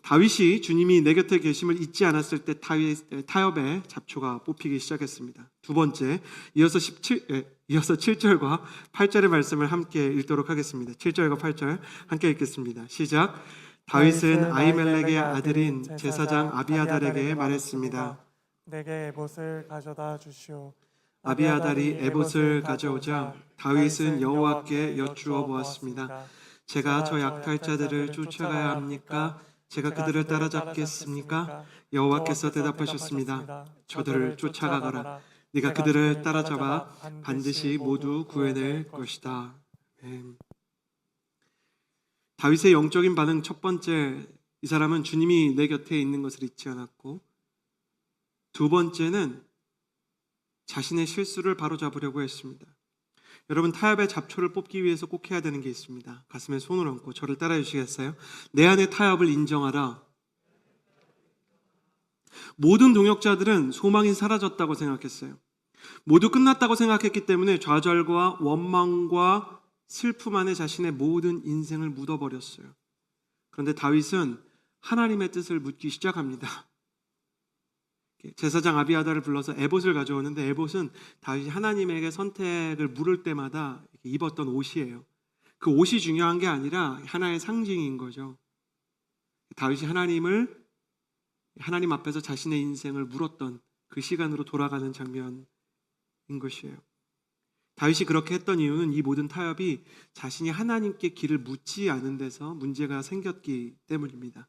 Speaker 2: 다윗이 주님이 내 곁에 계심을 잊지 않았을 때 타협의 잡초가 뽑히기 시작했습니다. 두 번째, 이어서 7절과 8절의 말씀을 함께 읽도록 하겠습니다. 7절과 8절 함께 읽겠습니다. 시작. 다윗은 아히멜렉의 아들인 제사장 아비아달에게 말했습니다.
Speaker 1: 내게 에봇을 가져다 주시오.
Speaker 2: 아비아달이 에봇을 가져오자 다윗은 여호와께 여쭈어 보았습니다. 제가 저 약탈자들을 쫓아가야 합니까? 제가 그들을 따라잡겠습니까? 여호와께서 대답하셨습니다. 저들을 쫓아가거라. 네가 그들을 따라잡아 반드시 모두 구해낼 것이다. 다윗의 영적인 반응 첫 번째, 이 사람은 주님이 내 곁에 있는 것을 잊지 않았고, 두 번째는 자신의 실수를 바로잡으려고 했습니다. 여러분, 타협의 잡초를 뽑기 위해서 꼭 해야 되는 게 있습니다. 가슴에 손을 얹고 저를 따라해 주시겠어요? 내 안의 타협을 인정하라. 모든 동역자들은 소망이 사라졌다고 생각했어요. 모두 끝났다고 생각했기 때문에 좌절과 원망과 슬픔 안에 자신의 모든 인생을 묻어버렸어요. 그런데 다윗은 하나님의 뜻을 묻기 시작합니다. 제사장 아비아달을 불러서 에봇을 가져오는데, 에봇은 다윗이 하나님에게 선택을 물을 때마다 입었던 옷이에요. 그 옷이 중요한 게 아니라 하나의 상징인 거죠. 다윗이 하나님 앞에서 자신의 인생을 물었던 그 시간으로 돌아가는 장면인 것이에요. 다윗이 그렇게 했던 이유는 이 모든 타협이 자신이 하나님께 길을 묻지 않은 데서 문제가 생겼기 때문입니다.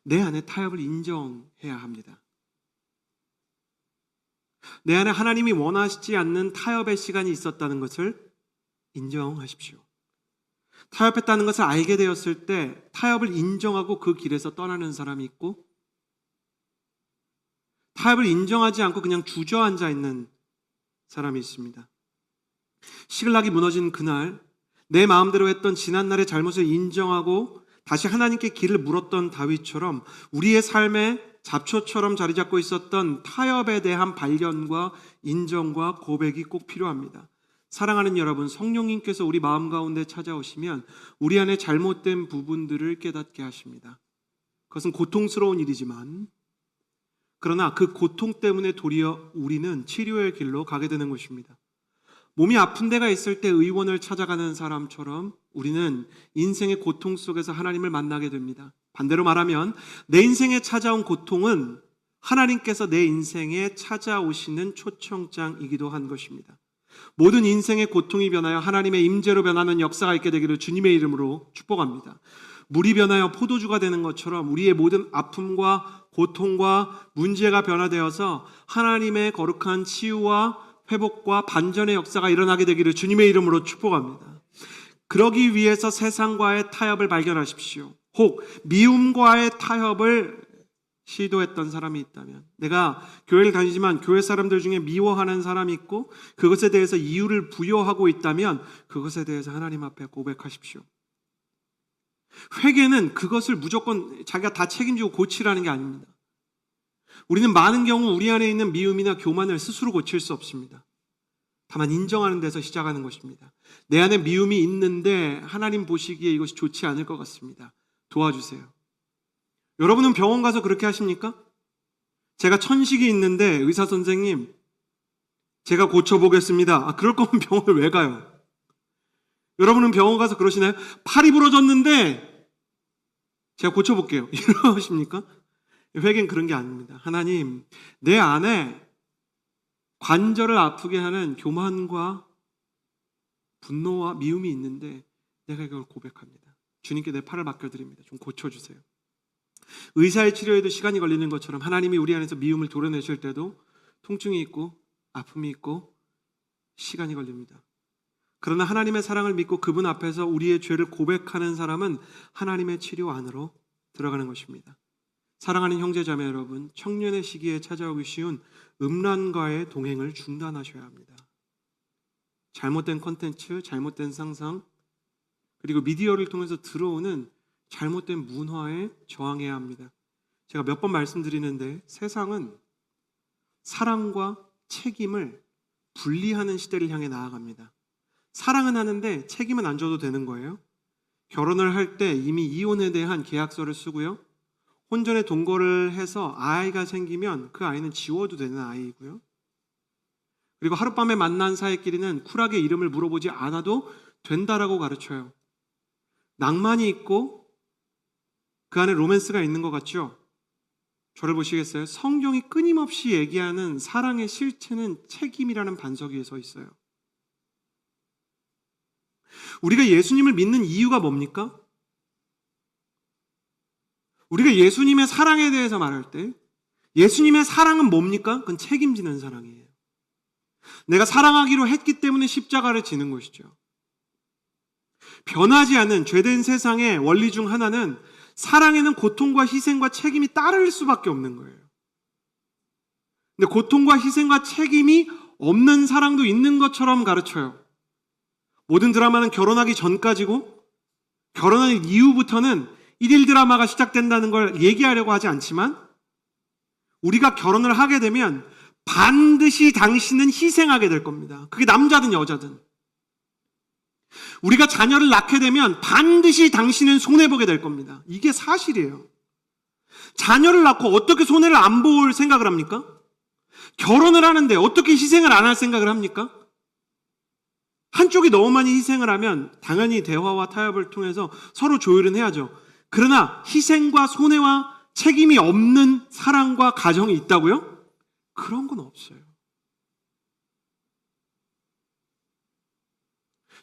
Speaker 2: 내 안에 타협을 인정해야 합니다. 내 안에 하나님이 원하시지 않는 타협의 시간이 있었다는 것을 인정하십시오. 타협했다는 것을 알게 되었을 때 타협을 인정하고 그 길에서 떠나는 사람이 있고, 타협을 인정하지 않고 그냥 주저앉아 있는 사람이 있습니다. 시글락이 무너진 그날, 내 마음대로 했던 지난날의 잘못을 인정하고 다시 하나님께 길을 물었던 다윗처럼 우리의 삶에 잡초처럼 자리 잡고 있었던 타협에 대한 발견과 인정과 고백이 꼭 필요합니다. 사랑하는 여러분, 성령님께서 우리 마음 가운데 찾아오시면 우리 안에 잘못된 부분들을 깨닫게 하십니다. 그것은 고통스러운 일이지만, 그러나 그 고통 때문에 도리어 우리는 치료의 길로 가게 되는 것입니다. 몸이 아픈 데가 있을 때 의원을 찾아가는 사람처럼 우리는 인생의 고통 속에서 하나님을 만나게 됩니다. 반대로 말하면 내 인생에 찾아온 고통은 하나님께서 내 인생에 찾아오시는 초청장이기도 한 것입니다. 모든 인생의 고통이 변하여 하나님의 임재로 변하는 역사가 있게 되기를 주님의 이름으로 축복합니다. 물이 변하여 포도주가 되는 것처럼 우리의 모든 아픔과 고통과 문제가 변화되어서 하나님의 거룩한 치유와 회복과 반전의 역사가 일어나게 되기를 주님의 이름으로 축복합니다. 그러기 위해서 세상과의 타협을 발견하십시오. 혹 미움과의 타협을 시도했던 사람이 있다면, 내가 교회를 다니지만 교회 사람들 중에 미워하는 사람이 있고 그것에 대해서 이유를 부여하고 있다면 그것에 대해서 하나님 앞에 고백하십시오. 회개는 그것을 무조건 자기가 다 책임지고 고치라는 게 아닙니다. 우리는 많은 경우 우리 안에 있는 미움이나 교만을 스스로 고칠 수 없습니다. 다만 인정하는 데서 시작하는 것입니다. 내 안에 미움이 있는데 하나님 보시기에 이것이 좋지 않을 것 같습니다. 도와주세요. 여러분은 병원 가서 그렇게 하십니까? 제가 천식이 있는데 의사 선생님, 제가 고쳐보겠습니다. 그럴 거면 병원을 왜 가요? 여러분은 병원 가서 그러시나요? 팔이 부러졌는데 제가 고쳐볼게요. 이러십니까? 회개는 그런 게 아닙니다. 하나님, 내 안에 관절을 아프게 하는 교만과 분노와 미움이 있는데 내가 이걸 고백합니다. 주님께 내 팔을 맡겨드립니다. 좀 고쳐주세요. 의사의 치료에도 시간이 걸리는 것처럼 하나님이 우리 안에서 미움을 도려내실 때도 통증이 있고 아픔이 있고 시간이 걸립니다. 그러나 하나님의 사랑을 믿고 그분 앞에서 우리의 죄를 고백하는 사람은 하나님의 치료 안으로 들어가는 것입니다. 사랑하는 형제자매 여러분, 청년의 시기에 찾아오기 쉬운 음란과의 동행을 중단하셔야 합니다. 잘못된 콘텐츠, 잘못된 상상, 그리고 미디어를 통해서 들어오는 잘못된 문화에 저항해야 합니다. 제가 몇 번 말씀드리는데 세상은 사랑과 책임을 분리하는 시대를 향해 나아갑니다. 사랑은 하는데 책임은 안 져도 되는 거예요. 결혼을 할 때 이미 이혼에 대한 계약서를 쓰고요. 혼전에 동거를 해서 아이가 생기면 그 아이는 지워도 되는 아이이고요. 그리고 하룻밤에 만난 사이끼리는 쿨하게 이름을 물어보지 않아도 된다라고 가르쳐요. 낭만이 있고 그 안에 로맨스가 있는 것 같죠? 저를 보시겠어요? 성경이 끊임없이 얘기하는 사랑의 실체는 책임이라는 반석 위에 서 있어요. 우리가 예수님을 믿는 이유가 뭡니까? 우리가 예수님의 사랑에 대해서 말할 때 예수님의 사랑은 뭡니까? 그건 책임지는 사랑이에요. 내가 사랑하기로 했기 때문에 십자가를 지는 것이죠. 변하지 않는 죄된 세상의 원리 중 하나는 사랑에는 고통과 희생과 책임이 따를 수밖에 없는 거예요. 근데 고통과 희생과 책임이 없는 사랑도 있는 것처럼 가르쳐요. 모든 드라마는 결혼하기 전까지고 결혼한 이후부터는 일일 드라마가 시작된다는 걸 얘기하려고 하지 않지만 우리가 결혼을 하게 되면 반드시 당신은 희생하게 될 겁니다. 그게 남자든 여자든. 우리가 자녀를 낳게 되면 반드시 당신은 손해보게 될 겁니다. 이게 사실이에요. 자녀를 낳고 어떻게 손해를 안 볼 생각을 합니까? 결혼을 하는데 어떻게 희생을 안 할 생각을 합니까? 한쪽이 너무 많이 희생을 하면 당연히 대화와 타협을 통해서 서로 조율은 해야죠. 그러나 희생과 손해와 책임이 없는 사랑과 가정이 있다고요? 그런 건 없어요.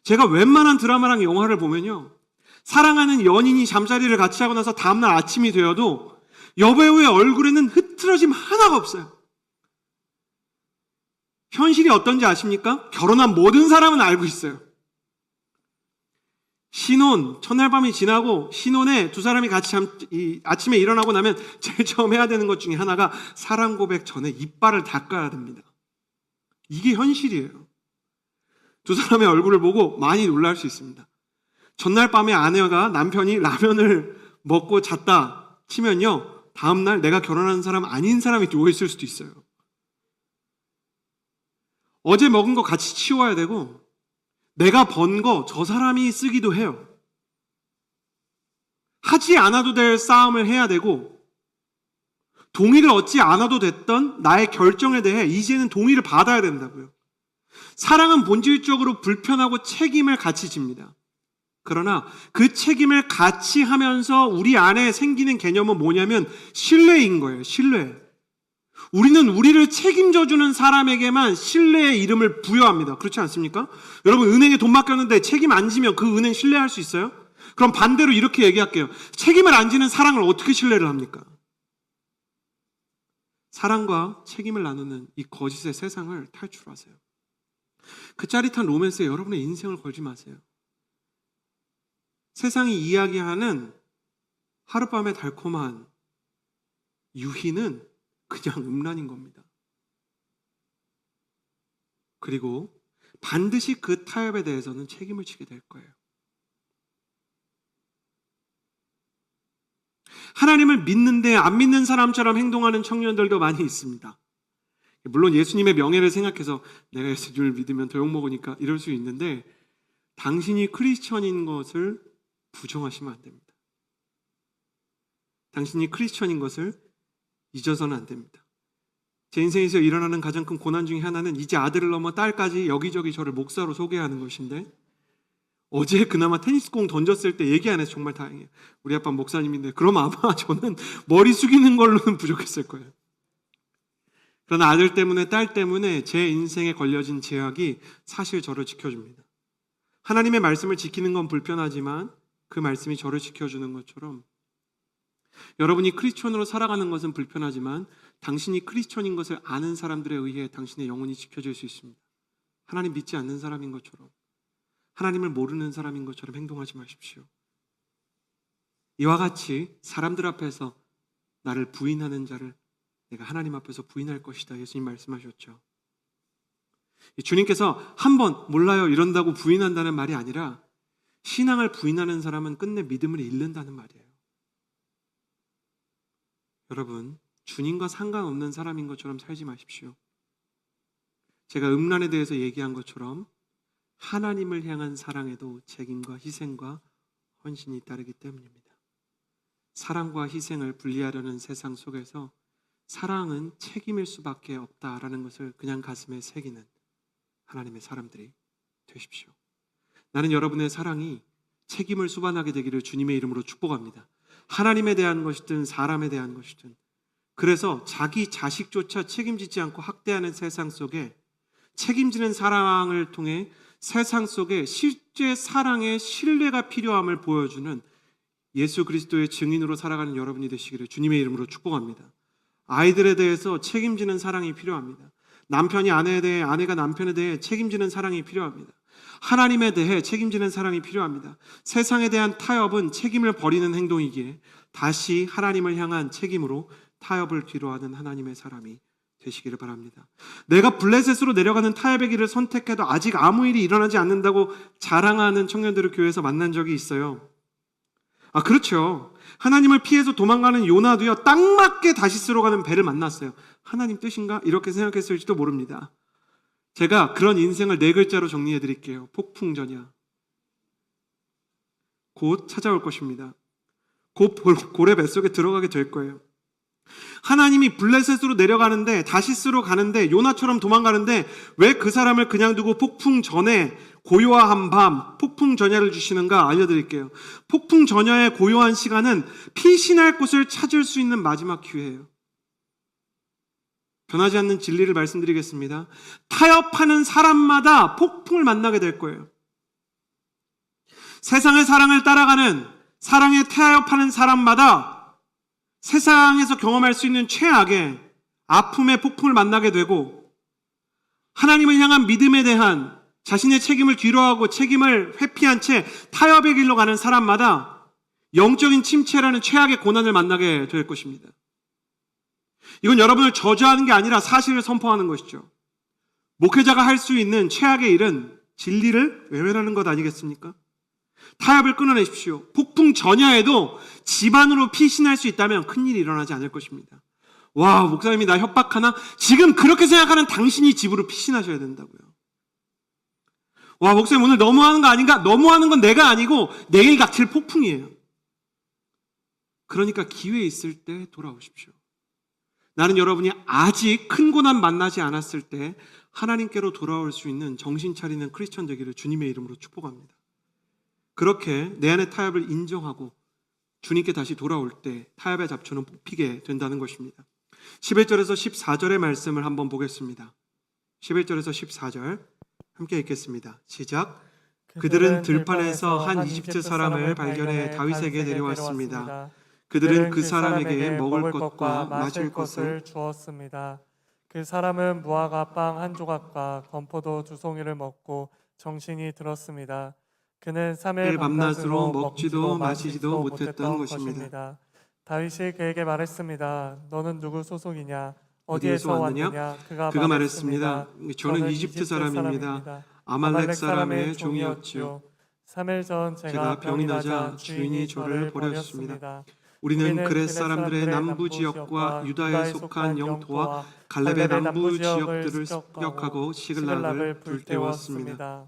Speaker 2: 제가 웬만한 드라마랑 영화를 보면요, 사랑하는 연인이 잠자리를 같이 하고 나서 다음날 아침이 되어도 여배우의 얼굴에는 흐트러짐 하나가 없어요. 현실이 어떤지 아십니까? 결혼한 모든 사람은 알고 있어요. 신혼, 첫날 밤이 지나고 신혼에 두 사람이 같이 아침에 일어나고 나면 제일 처음 해야 되는 것 중에 하나가 사랑 고백 전에 이빨을 닦아야 됩니다. 이게 현실이에요. 두 사람의 얼굴을 보고 많이 놀랄 수 있습니다. 전날 밤에 아내가 남편이 라면을 먹고 잤다 치면요, 다음날 내가 결혼하는 사람 아닌 사람이 누워있을 수도 있어요. 어제 먹은 거 같이 치워야 되고 내가 번 거 저 사람이 쓰기도 해요. 하지 않아도 될 싸움을 해야 되고 동의를 얻지 않아도 됐던 나의 결정에 대해 이제는 동의를 받아야 된다고요. 사랑은 본질적으로 불편하고 책임을 같이 집니다. 그러나 그 책임을 같이 하면서 우리 안에 생기는 개념은 뭐냐면 신뢰인 거예요. 신뢰. 우리는 우리를 책임져주는 사람에게만 신뢰의 이름을 부여합니다. 그렇지 않습니까? 여러분, 은행에 돈 맡겼는데 책임 안 지면 그 은행 신뢰할 수 있어요? 그럼 반대로 이렇게 얘기할게요. 책임을 안 지는 사랑을 어떻게 신뢰를 합니까? 사랑과 책임을 나누는 이 거짓의 세상을 탈출하세요. 그 짜릿한 로맨스에 여러분의 인생을 걸지 마세요. 세상이 이야기하는 하룻밤의 달콤한 유희는 그냥 음란인 겁니다. 그리고 반드시 그 타협에 대해서는 책임을 지게 될 거예요. 하나님을 믿는데 안 믿는 사람처럼 행동하는 청년들도 많이 있습니다. 물론 예수님의 명예를 생각해서 내가 예수님을 믿으면 더 욕먹으니까 이럴 수 있는데 당신이 크리스천인 것을 부정하시면 안 됩니다. 당신이 크리스천인 것을 잊어서는 안 됩니다. 제 인생에서 일어나는 가장 큰 고난 중에 하나는 이제 아들을 넘어 딸까지 여기저기 저를 목사로 소개하는 것인데, 어제 그나마 테니스공 던졌을 때 얘기 안 해서 정말 다행이에요. 우리 아빠 목사님인데 그럼 아마 저는 머리 숙이는 걸로는 부족했을 거예요. 그러나 아들 때문에 딸 때문에 제 인생에 걸려진 제약이 사실 저를 지켜줍니다. 하나님의 말씀을 지키는 건 불편하지만 그 말씀이 저를 지켜주는 것처럼, 여러분이 크리스천으로 살아가는 것은 불편하지만 당신이 크리스천인 것을 아는 사람들에 의해 당신의 영혼이 지켜질 수 있습니다. 하나님 믿지 않는 사람인 것처럼, 하나님을 모르는 사람인 것처럼 행동하지 마십시오. 이와 같이 사람들 앞에서 나를 부인하는 자를 내가 하나님 앞에서 부인할 것이다, 예수님 말씀하셨죠. 주님께서 한번 몰라요 이런다고 부인한다는 말이 아니라, 신앙을 부인하는 사람은 끝내 믿음을 잃는다는 말이에요. 여러분, 주님과 상관없는 사람인 것처럼 살지 마십시오. 제가 음란에 대해서 얘기한 것처럼 하나님을 향한 사랑에도 책임과 희생과 헌신이 따르기 때문입니다. 사랑과 희생을 분리하려는 세상 속에서 사랑은 책임일 수밖에 없다라는 것을 그냥 가슴에 새기는 하나님의 사람들이 되십시오. 나는 여러분의 사랑이 책임을 수반하게 되기를 주님의 이름으로 축복합니다. 하나님에 대한 것이든 사람에 대한 것이든. 그래서 자기 자식조차 책임지지 않고 학대하는 세상 속에 책임지는 사랑을 통해 세상 속에 실제 사랑의 신뢰가 필요함을 보여주는 예수 그리스도의 증인으로 살아가는 여러분이 되시기를 주님의 이름으로 축복합니다. 아이들에 대해서 책임지는 사랑이 필요합니다. 남편이 아내에 대해, 아내가 남편에 대해 책임지는 사랑이 필요합니다. 하나님에 대해 책임지는 사랑이 필요합니다. 세상에 대한 타협은 책임을 버리는 행동이기에 다시 하나님을 향한 책임으로 타협을 뒤로하는 하나님의 사람이 되시기를 바랍니다. 내가 블레셋으로 내려가는 타협의 길을 선택해도 아직 아무 일이 일어나지 않는다고 자랑하는 청년들을 교회에서 만난 적이 있어요. 그렇죠. 하나님을 피해서 도망가는 요나도요, 딱 맞게 다시스로 가는 배를 만났어요. 하나님 뜻인가? 이렇게 생각했을지도 모릅니다. 제가 그런 인생을 4글자로 정리해 드릴게요. 폭풍전야. 곧 찾아올 것입니다. 곧 고래 뱃속에 들어가게 될 거예요. 하나님이 블레셋으로 내려가는데, 다시스로 가는데, 요나처럼 도망가는데 왜 그 사람을 그냥 두고 폭풍전에 고요한 밤, 폭풍전야를 주시는가 알려드릴게요. 폭풍전야의 고요한 시간은 피신할 곳을 찾을 수 있는 마지막 기회예요. 변하지 않는 진리를 말씀드리겠습니다. 타협하는 사람마다 폭풍을 만나게 될 거예요. 세상의 사랑을 따라가는, 사랑에 타협하는 사람마다 세상에서 경험할 수 있는 최악의 아픔의 폭풍을 만나게 되고, 하나님을 향한 믿음에 대한 자신의 책임을 뒤로하고 책임을 회피한 채 타협의 길로 가는 사람마다 영적인 침체라는 최악의 고난을 만나게 될 것입니다. 이건 여러분을 저주하는 게 아니라 사실을 선포하는 것이죠. 목회자가 할 수 있는 최악의 일은 진리를 외면하는 것 아니겠습니까? 타협을 끊어내십시오. 폭풍 전야에도 집안으로 피신할 수 있다면 큰일이 일어나지 않을 것입니다. 와, 목사님이 나 협박하나? 지금 그렇게 생각하는 당신이 집으로 피신하셔야 된다고요. 와, 목사님 오늘 너무하는 거 아닌가? 너무하는 건 내가 아니고 내일 닥칠 폭풍이에요. 그러니까 기회 있을 때 돌아오십시오. 나는 여러분이 아직 큰 고난 만나지 않았을 때 하나님께로 돌아올 수 있는 정신 차리는 크리스천 되기를 주님의 이름으로 축복합니다. 그렇게 내 안의 타협을 인정하고 주님께 다시 돌아올 때 타협의 잡초는 뽑히게 된다는 것입니다. 11절에서 14절의 말씀을 한번 보겠습니다. 11절에서 14절 함께 읽겠습니다. 시작. 그들은 들판에서 한 이집트 사람을 발견해 다윗에게 데려왔습니다. 그들은 그 사람에게 먹을 것과 마실 것을
Speaker 1: 주었습니다. 그 사람은 무화과 빵 한 조각과 건포도 2송이를 먹고 정신이 들었습니다. 그는 3일 밤낮으로 먹지도 마시지도 못했던 것입니다. 다윗이 그에게 말했습니다. 너는 누구 소속이냐? 어디에서 왔느냐?
Speaker 2: 그가 말했습니다. 저는 이집트 사람입니다. 아말렉 사람의 종이었지요.
Speaker 1: 3일 전 제가 병이 나자 주인이 저를 버렸습니다.
Speaker 2: 우리는 그렛 사람들의 남부 지역과 유다에 속한 영토와 갈렙의 남부 지역들을 습격하고 시글락을 불태웠습니다.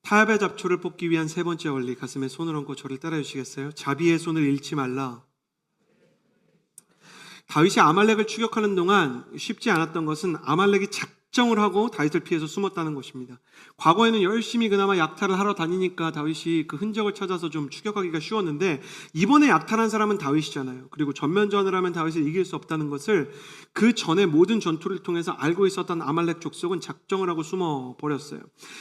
Speaker 2: 타협의 잡초를 뽑기 위한 세 번째 원리, 가슴에 손을 얹고 저를 따라 주시겠어요? 자비의 손을 잃지 말라. 다윗이 아말렉을 추격하는 동안 쉽지 않았던 것은 아말렉이 작정을 하고 다윗을 피해서 숨었다는 것입니다. 과거에는 열심히 그나마 약탈을 하러 다니니까 다윗이 그 흔적을 찾아서 좀 추격하기가 쉬웠는데 이번에 약탈한 사람은 다윗이잖아요. 그리고 전면전을 하면 다윗을 이길 수 없다는 것을 그 전에 모든 전투를 통해서 알고 있었던 아말렉 족속은 작정을 하고 숨어버렸어요.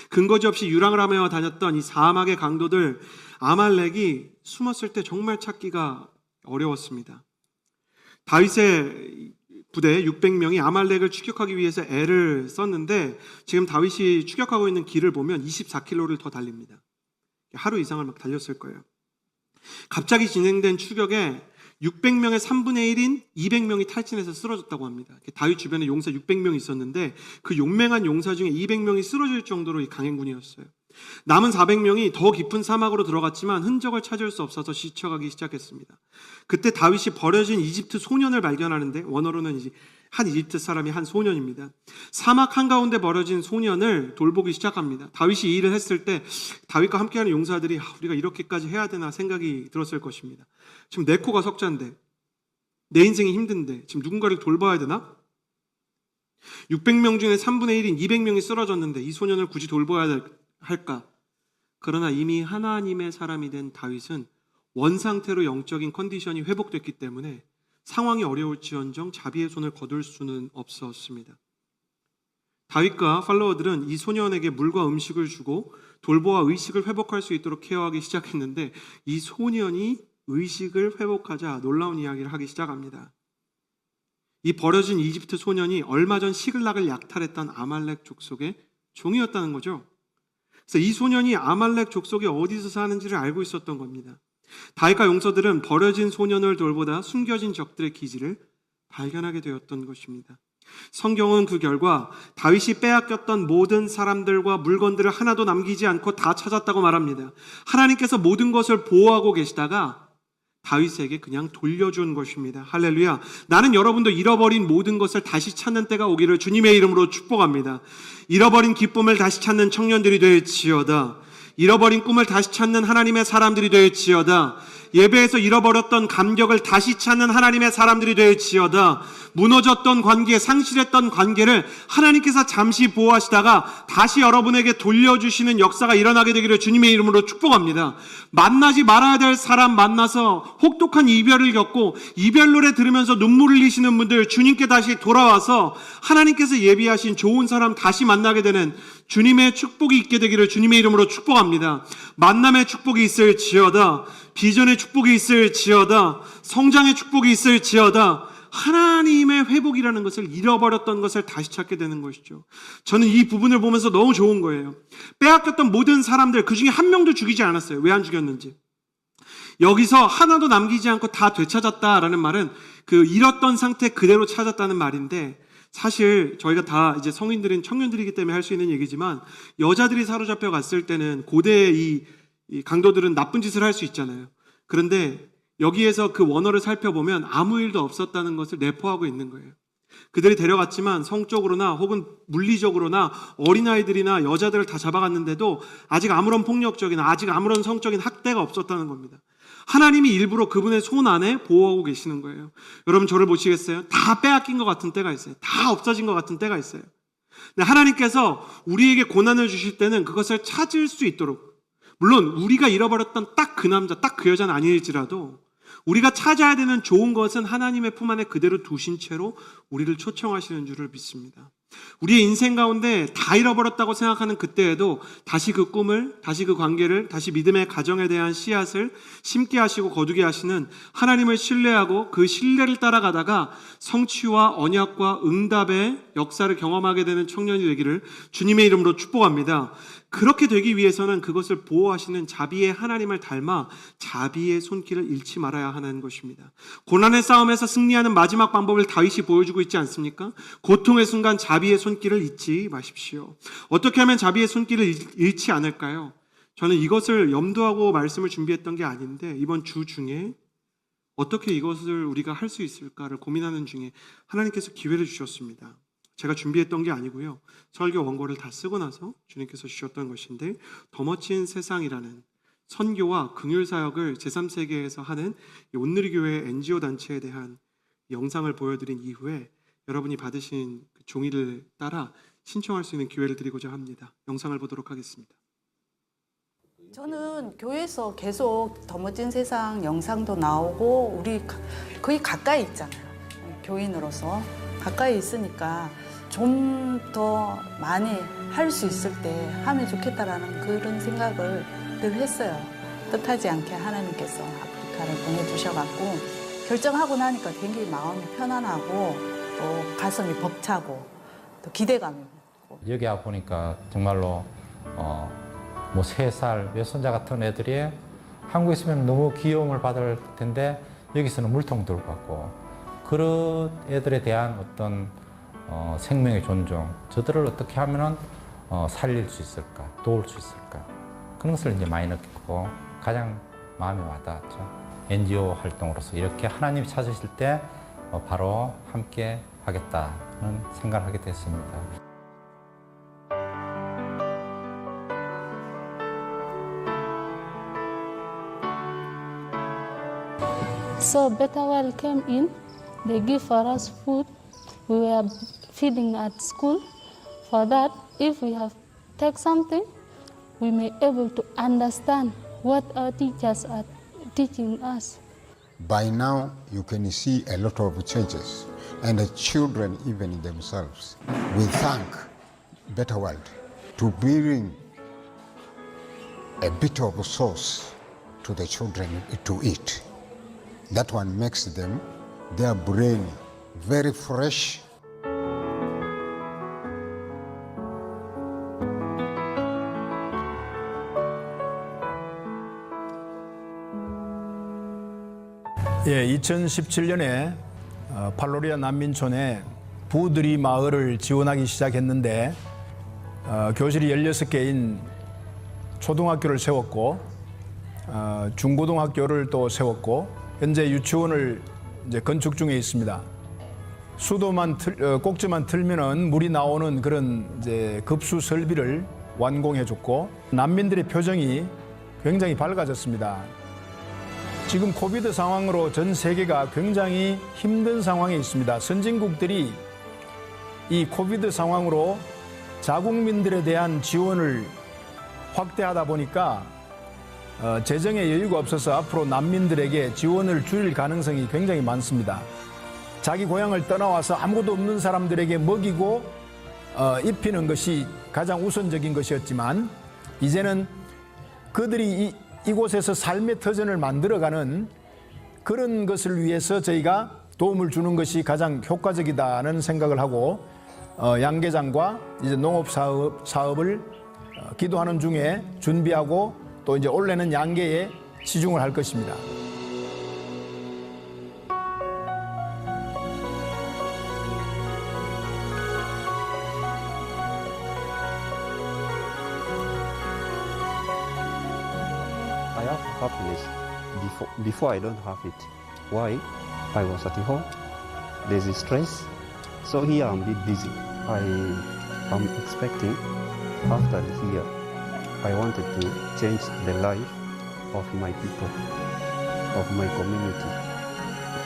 Speaker 2: 근거지 없이 유랑을 하며 다녔던 이 사막의 강도들 아말렉이 숨었을 때 정말 찾기가 어려웠습니다. 다윗의 부대 600명이 아말렉을 추격하기 위해서 애를 썼는데 지금 다윗이 추격하고 있는 길을 보면 24km를 더 달립니다. 하루 이상을 막 달렸을 거예요. 갑자기 진행된 추격에 600명의 3분의 1인 200명이 탈진해서 쓰러졌다고 합니다. 다윗 주변에 용사 600명이 있었는데 그 용맹한 용사 중에 200명이 쓰러질 정도로 이 강행군이었어요. 남은 400명이 더 깊은 사막으로 들어갔지만 흔적을 찾을 수 없어서 지쳐가기 시작했습니다. 그때 다윗이 버려진 이집트 소년을 발견하는데 원어로는 이제 한 이집트 사람이 한 소년입니다. 사막 한가운데 버려진 소년을 돌보기 시작합니다. 다윗이 이 일을 했을 때 다윗과 함께하는 용사들이 우리가 이렇게까지 해야 되나 생각이 들었을 것입니다. 지금 내 코가 석자인데 내 인생이 힘든데 지금 누군가를 돌봐야 되나? 600명 중에 3분의 1인 200명이 쓰러졌는데 이 소년을 굳이 돌봐야 할까? 그러나 이미 하나님의 사람이 된 다윗은 원상태로 영적인 컨디션이 회복됐기 때문에 상황이 어려울지언정 자비의 손을 거둘 수는 없었습니다. 다윗과 팔로워들은 이 소년에게 물과 음식을 주고 돌보아 의식을 회복할 수 있도록 케어하기 시작했는데 이 소년이 의식을 회복하자 놀라운 이야기를 하기 시작합니다. 이 버려진 이집트 소년이 얼마 전 시글락을 약탈했던 아말렉 족속의 종이었다는 거죠. 그래서 이 소년이 아말렉 족속이 어디서 사는지를 알고 있었던 겁니다. 다윗과 용사들은 버려진 소년을 돌보다 숨겨진 적들의 기지를 발견하게 되었던 것입니다. 성경은 그 결과 다윗이 빼앗겼던 모든 사람들과 물건들을 하나도 남기지 않고 다 찾았다고 말합니다. 하나님께서 모든 것을 보호하고 계시다가 다윗에게 그냥 돌려준 것입니다. 할렐루야. 나는 여러분도 잃어버린 모든 것을 다시 찾는 때가 오기를 주님의 이름으로 축복합니다. 잃어버린 기쁨을 다시 찾는 청년들이 될지어다. 잃어버린 꿈을 다시 찾는 하나님의 사람들이 될지어다. 예배에서 잃어버렸던 감격을 다시 찾는 하나님의 사람들이 될지어다. 무너졌던 관계, 상실했던 관계를 하나님께서 잠시 보호하시다가 다시 여러분에게 돌려주시는 역사가 일어나게 되기를 주님의 이름으로 축복합니다. 만나지 말아야 될 사람 만나서 혹독한 이별을 겪고 이별 노래 들으면서 눈물을 흘리시는 분들 주님께 다시 돌아와서 하나님께서 예비하신 좋은 사람 다시 만나게 되는 주님의 축복이 있게 되기를 주님의 이름으로 축복합니다. 만남의 축복이 있을지어다. 비전의 축복이 있을지어다. 성장의 축복이 있을지어다. 하나님의 회복이라는 것을 잃어버렸던 것을 다시 찾게 되는 것이죠. 저는 이 부분을 보면서 너무 좋은 거예요. 빼앗겼던 모든 사람들 그 중에 한 명도 죽이지 않았어요. 왜 안 죽였는지. 여기서 하나도 남기지 않고 다 되찾았다라는 말은 그 잃었던 상태 그대로 찾았다는 말인데 사실 저희가 다 이제 성인들인 청년들이기 때문에 할 수 있는 얘기지만 여자들이 사로잡혀 갔을 때는 고대의 이 강도들은 나쁜 짓을 할 수 있잖아요. 그런데 여기에서 그 원어를 살펴보면 아무 일도 없었다는 것을 내포하고 있는 거예요. 그들이 데려갔지만 성적으로나 혹은 물리적으로나 어린아이들이나 여자들을 다 잡아갔는데도 아직 아무런 폭력적인 아직 아무런 성적인 학대가 없었다는 겁니다. 하나님이 일부러 그분의 손 안에 보호하고 계시는 거예요. 여러분 저를 보시겠어요? 다 빼앗긴 것 같은 때가 있어요. 다 없어진 것 같은 때가 있어요. 근데 하나님께서 우리에게 고난을 주실 때는 그것을 찾을 수 있도록 물론 우리가 잃어버렸던 딱 그 남자, 딱 그 여자는 아닐지라도 우리가 찾아야 되는 좋은 것은 하나님의 품 안에 그대로 두신 채로 우리를 초청하시는 줄을 믿습니다. 우리의 인생 가운데 다 잃어버렸다고 생각하는 그때에도 다시 그 꿈을, 다시 그 관계를, 다시 믿음의 가정에 대한 씨앗을 심게 하시고 거두게 하시는 하나님을 신뢰하고 그 신뢰를 따라가다가 성취와 언약과 응답의 역사를 경험하게 되는 청년이 되기를 주님의 이름으로 축복합니다. 그렇게 되기 위해서는 그것을 보호하시는 자비의 하나님을 닮아 자비의 손길을 잃지 말아야 하는 것입니다. 고난의 싸움에서 승리하는 마지막 방법을 다윗이 보여주고 있지 않습니까? 고통의 순간 자비의 손길을 잊지 마십시오. 어떻게 하면 자비의 손길을 잃지 않을까요? 저는 이것을 염두하고 말씀을 준비했던 게 아닌데 이번 주 중에 어떻게 이것을 우리가 할 수 있을까를 고민하는 중에 하나님께서 기회를 주셨습니다. 제가 준비했던 게 아니고요. 설교 원고를 다 쓰고 나서 주님께서 주셨던 것인데 더 멋진 세상이라는 선교와 긍휼 사역을 제3세계에서 하는 온누리교회 NGO 단체에 대한 영상을 보여드린 이후에 여러분이 받으신 그 종이를 따라 신청할 수 있는 기회를 드리고자 합니다. 영상을 보도록 하겠습니다.
Speaker 3: 저는 교회에서 계속 더 멋진 세상 영상도 나오고 우리 거의 가까이 있잖아요. 교인으로서 가까이 있으니까 좀 더 많이 할 수 있을 때 하면 좋겠다라는 그런 생각을 늘 했어요. 뜻하지 않게 하나님께서 아프리카를 보내주셔갖고 결정하고 나니까 굉장히 마음이 편안하고 또 가슴이 벅차고 또 기대감이 있고.
Speaker 4: 여기 와 보니까 정말로 뭐 3살 외손자 같은 애들이 한국에 있으면 너무 귀여움을 받을 텐데 여기서는 물통 들고 갔고 그런 애들에 대한 어떤 생명의 존중, 저들을 어떻게 하면 살릴 수 있을까, 도울 수 있을까 그런 것을 이제 많이 느꼈고 가장 마음에 와닿았죠. NGO 활동으로서 이렇게 하나님이 찾으실 때 바로 함께 하겠다는 생각을 하게 됐습니다.
Speaker 5: So Betawel came in, they give for us food. We were feeding at school. For that, if we have take something, we may able to understand what our teachers are teaching us.
Speaker 6: By now, you can see a lot of changes, and the children even themselves. We thank Better World to bring a bit of sauce to the children to eat. That one makes them, their brain, very fresh.
Speaker 7: 예, 2017년에 팔로리아 난민촌에 부들이 마을을 지원하기 시작했는데 교실이 16개인 초등학교를 세웠고 중고등학교를 또 세웠고 현재 유치원을 이제 건축 중에 있습니다. 수도만 꼭지만 틀면은 물이 나오는 그런 이제 급수 설비를 완공해줬고 난민들의 표정이 굉장히 밝아졌습니다. 지금 코비드 상황으로 전 세계가 굉장히 힘든 상황에 있습니다. 선진국들이 이 코비드 상황으로 자국민들에 대한 지원을 확대하다 보니까 재정의 여유가 없어서 앞으로 난민들에게 지원을 줄일 가능성이 굉장히 많습니다. 자기 고향을 떠나와서 아무것도 없는 사람들에게 먹이고 입히는 것이 가장 우선적인 것이었지만 이제는 그들이 이곳에서 삶의 터전을 만들어가는 그런 것을 위해서 저희가 도움을 주는 것이 가장 효과적이다는 생각을 하고 양계장과 이제 농업 사업을 기도하는 중에 준비하고 또 이제 올해는 양계에 치중을 할 것입니다.
Speaker 8: I have happiness before I don't have it. Why? I was at home. There's stress. So here I'm a bit busy. I am expecting after here, I wanted to change the life of my people, of my community.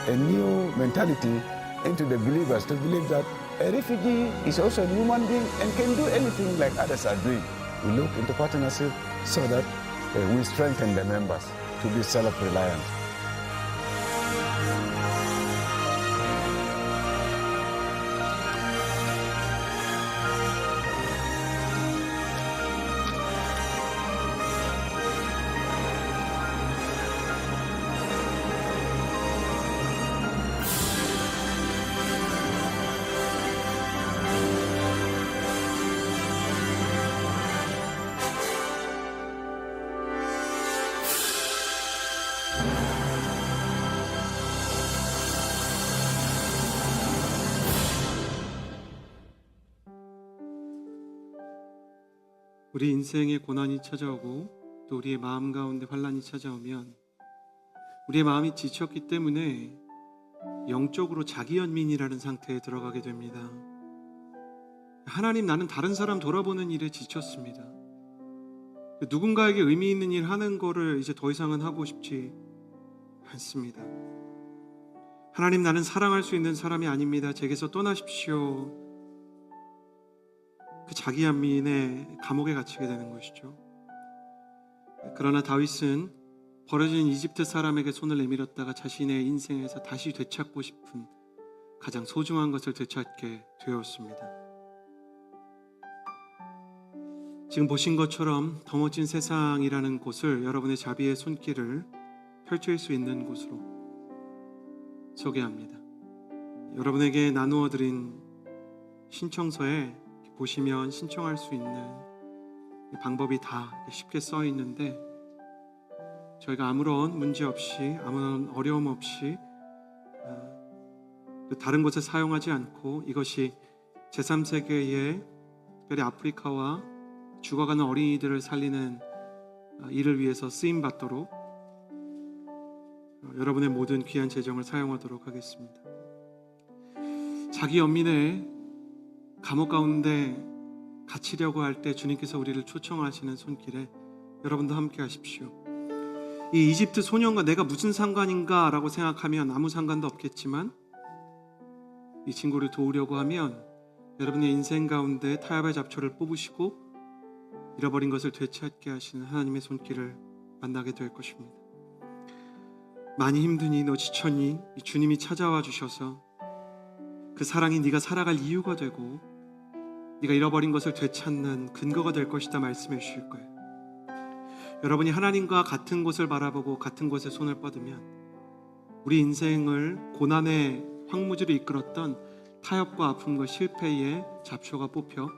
Speaker 9: A new mentality into the believers to believe that a refugee is also a human being and can do anything like others are doing. We look into partnership so that we strengthen the members to be self-reliant.
Speaker 2: 우리 인생에 고난이 찾아오고 또 우리의 마음 가운데 환난이 찾아오면 우리의 마음이 지쳤기 때문에 영적으로 자기연민이라는 상태에 들어가게 됩니다. 하나님, 나는 다른 사람 돌아보는 일에 지쳤습니다. 누군가에게 의미 있는 일 하는 거를 이제 더 이상은 하고 싶지 않습니다. 하나님, 나는 사랑할 수 있는 사람이 아닙니다. 제게서 떠나십시오. 그 자기 연민의 감옥에 갇히게 되는 것이죠. 그러나 다윗은 버려진 이집트 사람에게 손을 내밀었다가 자신의 인생에서 다시 되찾고 싶은 가장 소중한 것을 되찾게 되었습니다. 지금 보신 것처럼 더 멋진 세상이라는 곳을 여러분의 자비의 손길을 펼칠 수 있는 곳으로 소개합니다. 여러분에게 나누어 드린 신청서에 보시면 신청할 수 있는 방법이 다 쉽게 써 있는데, 저희가 아무런 문제 없이, 아무런 어려움 없이 다른 곳에 사용하지 않고 이것이 제3세계의 특별히 아프리카와 죽어가는 어린이들을 살리는 일을 위해서 쓰임받도록 여러분의 모든 귀한 재정을 사용하도록 하겠습니다. 자기 연민의 감옥 가운데 갇히려고 할 때 주님께서 우리를 초청하시는 손길에 여러분도 함께 하십시오. 이 이집트 소년과 내가 무슨 상관인가 라고 생각하면 아무 상관도 없겠지만, 이 친구를 도우려고 하면 여러분의 인생 가운데 타협의 잡초를 뽑으시고 잃어버린 것을 되찾게 하시는 하나님의 손길을 만나게 될 것입니다. 많이 힘드니, 너 지쳤니? 이 주님이 찾아와 주셔서 그 사랑이 네가 살아갈 이유가 되고 네가 잃어버린 것을 되찾는 근거가 될 것이다 말씀해 주실 거예요. 여러분이 하나님과 같은 곳을 바라보고 같은 곳에 손을 뻗으면 우리 인생을 고난의 황무지로 이끌었던 타협과 아픔과 실패의 잡초가 뽑혀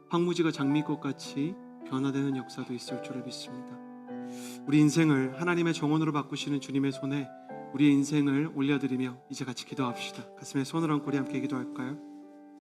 Speaker 2: 황무지가 장미꽃같이 변화되는 역사도 있을 줄을 믿습니다. 우리 인생을 하나님의 정원으로 바꾸시는 주님의 손에 우리의 인생을 올려드리며 이제 같이 기도합시다. 가슴에 손을 얹고 우리 함께 기도할까요?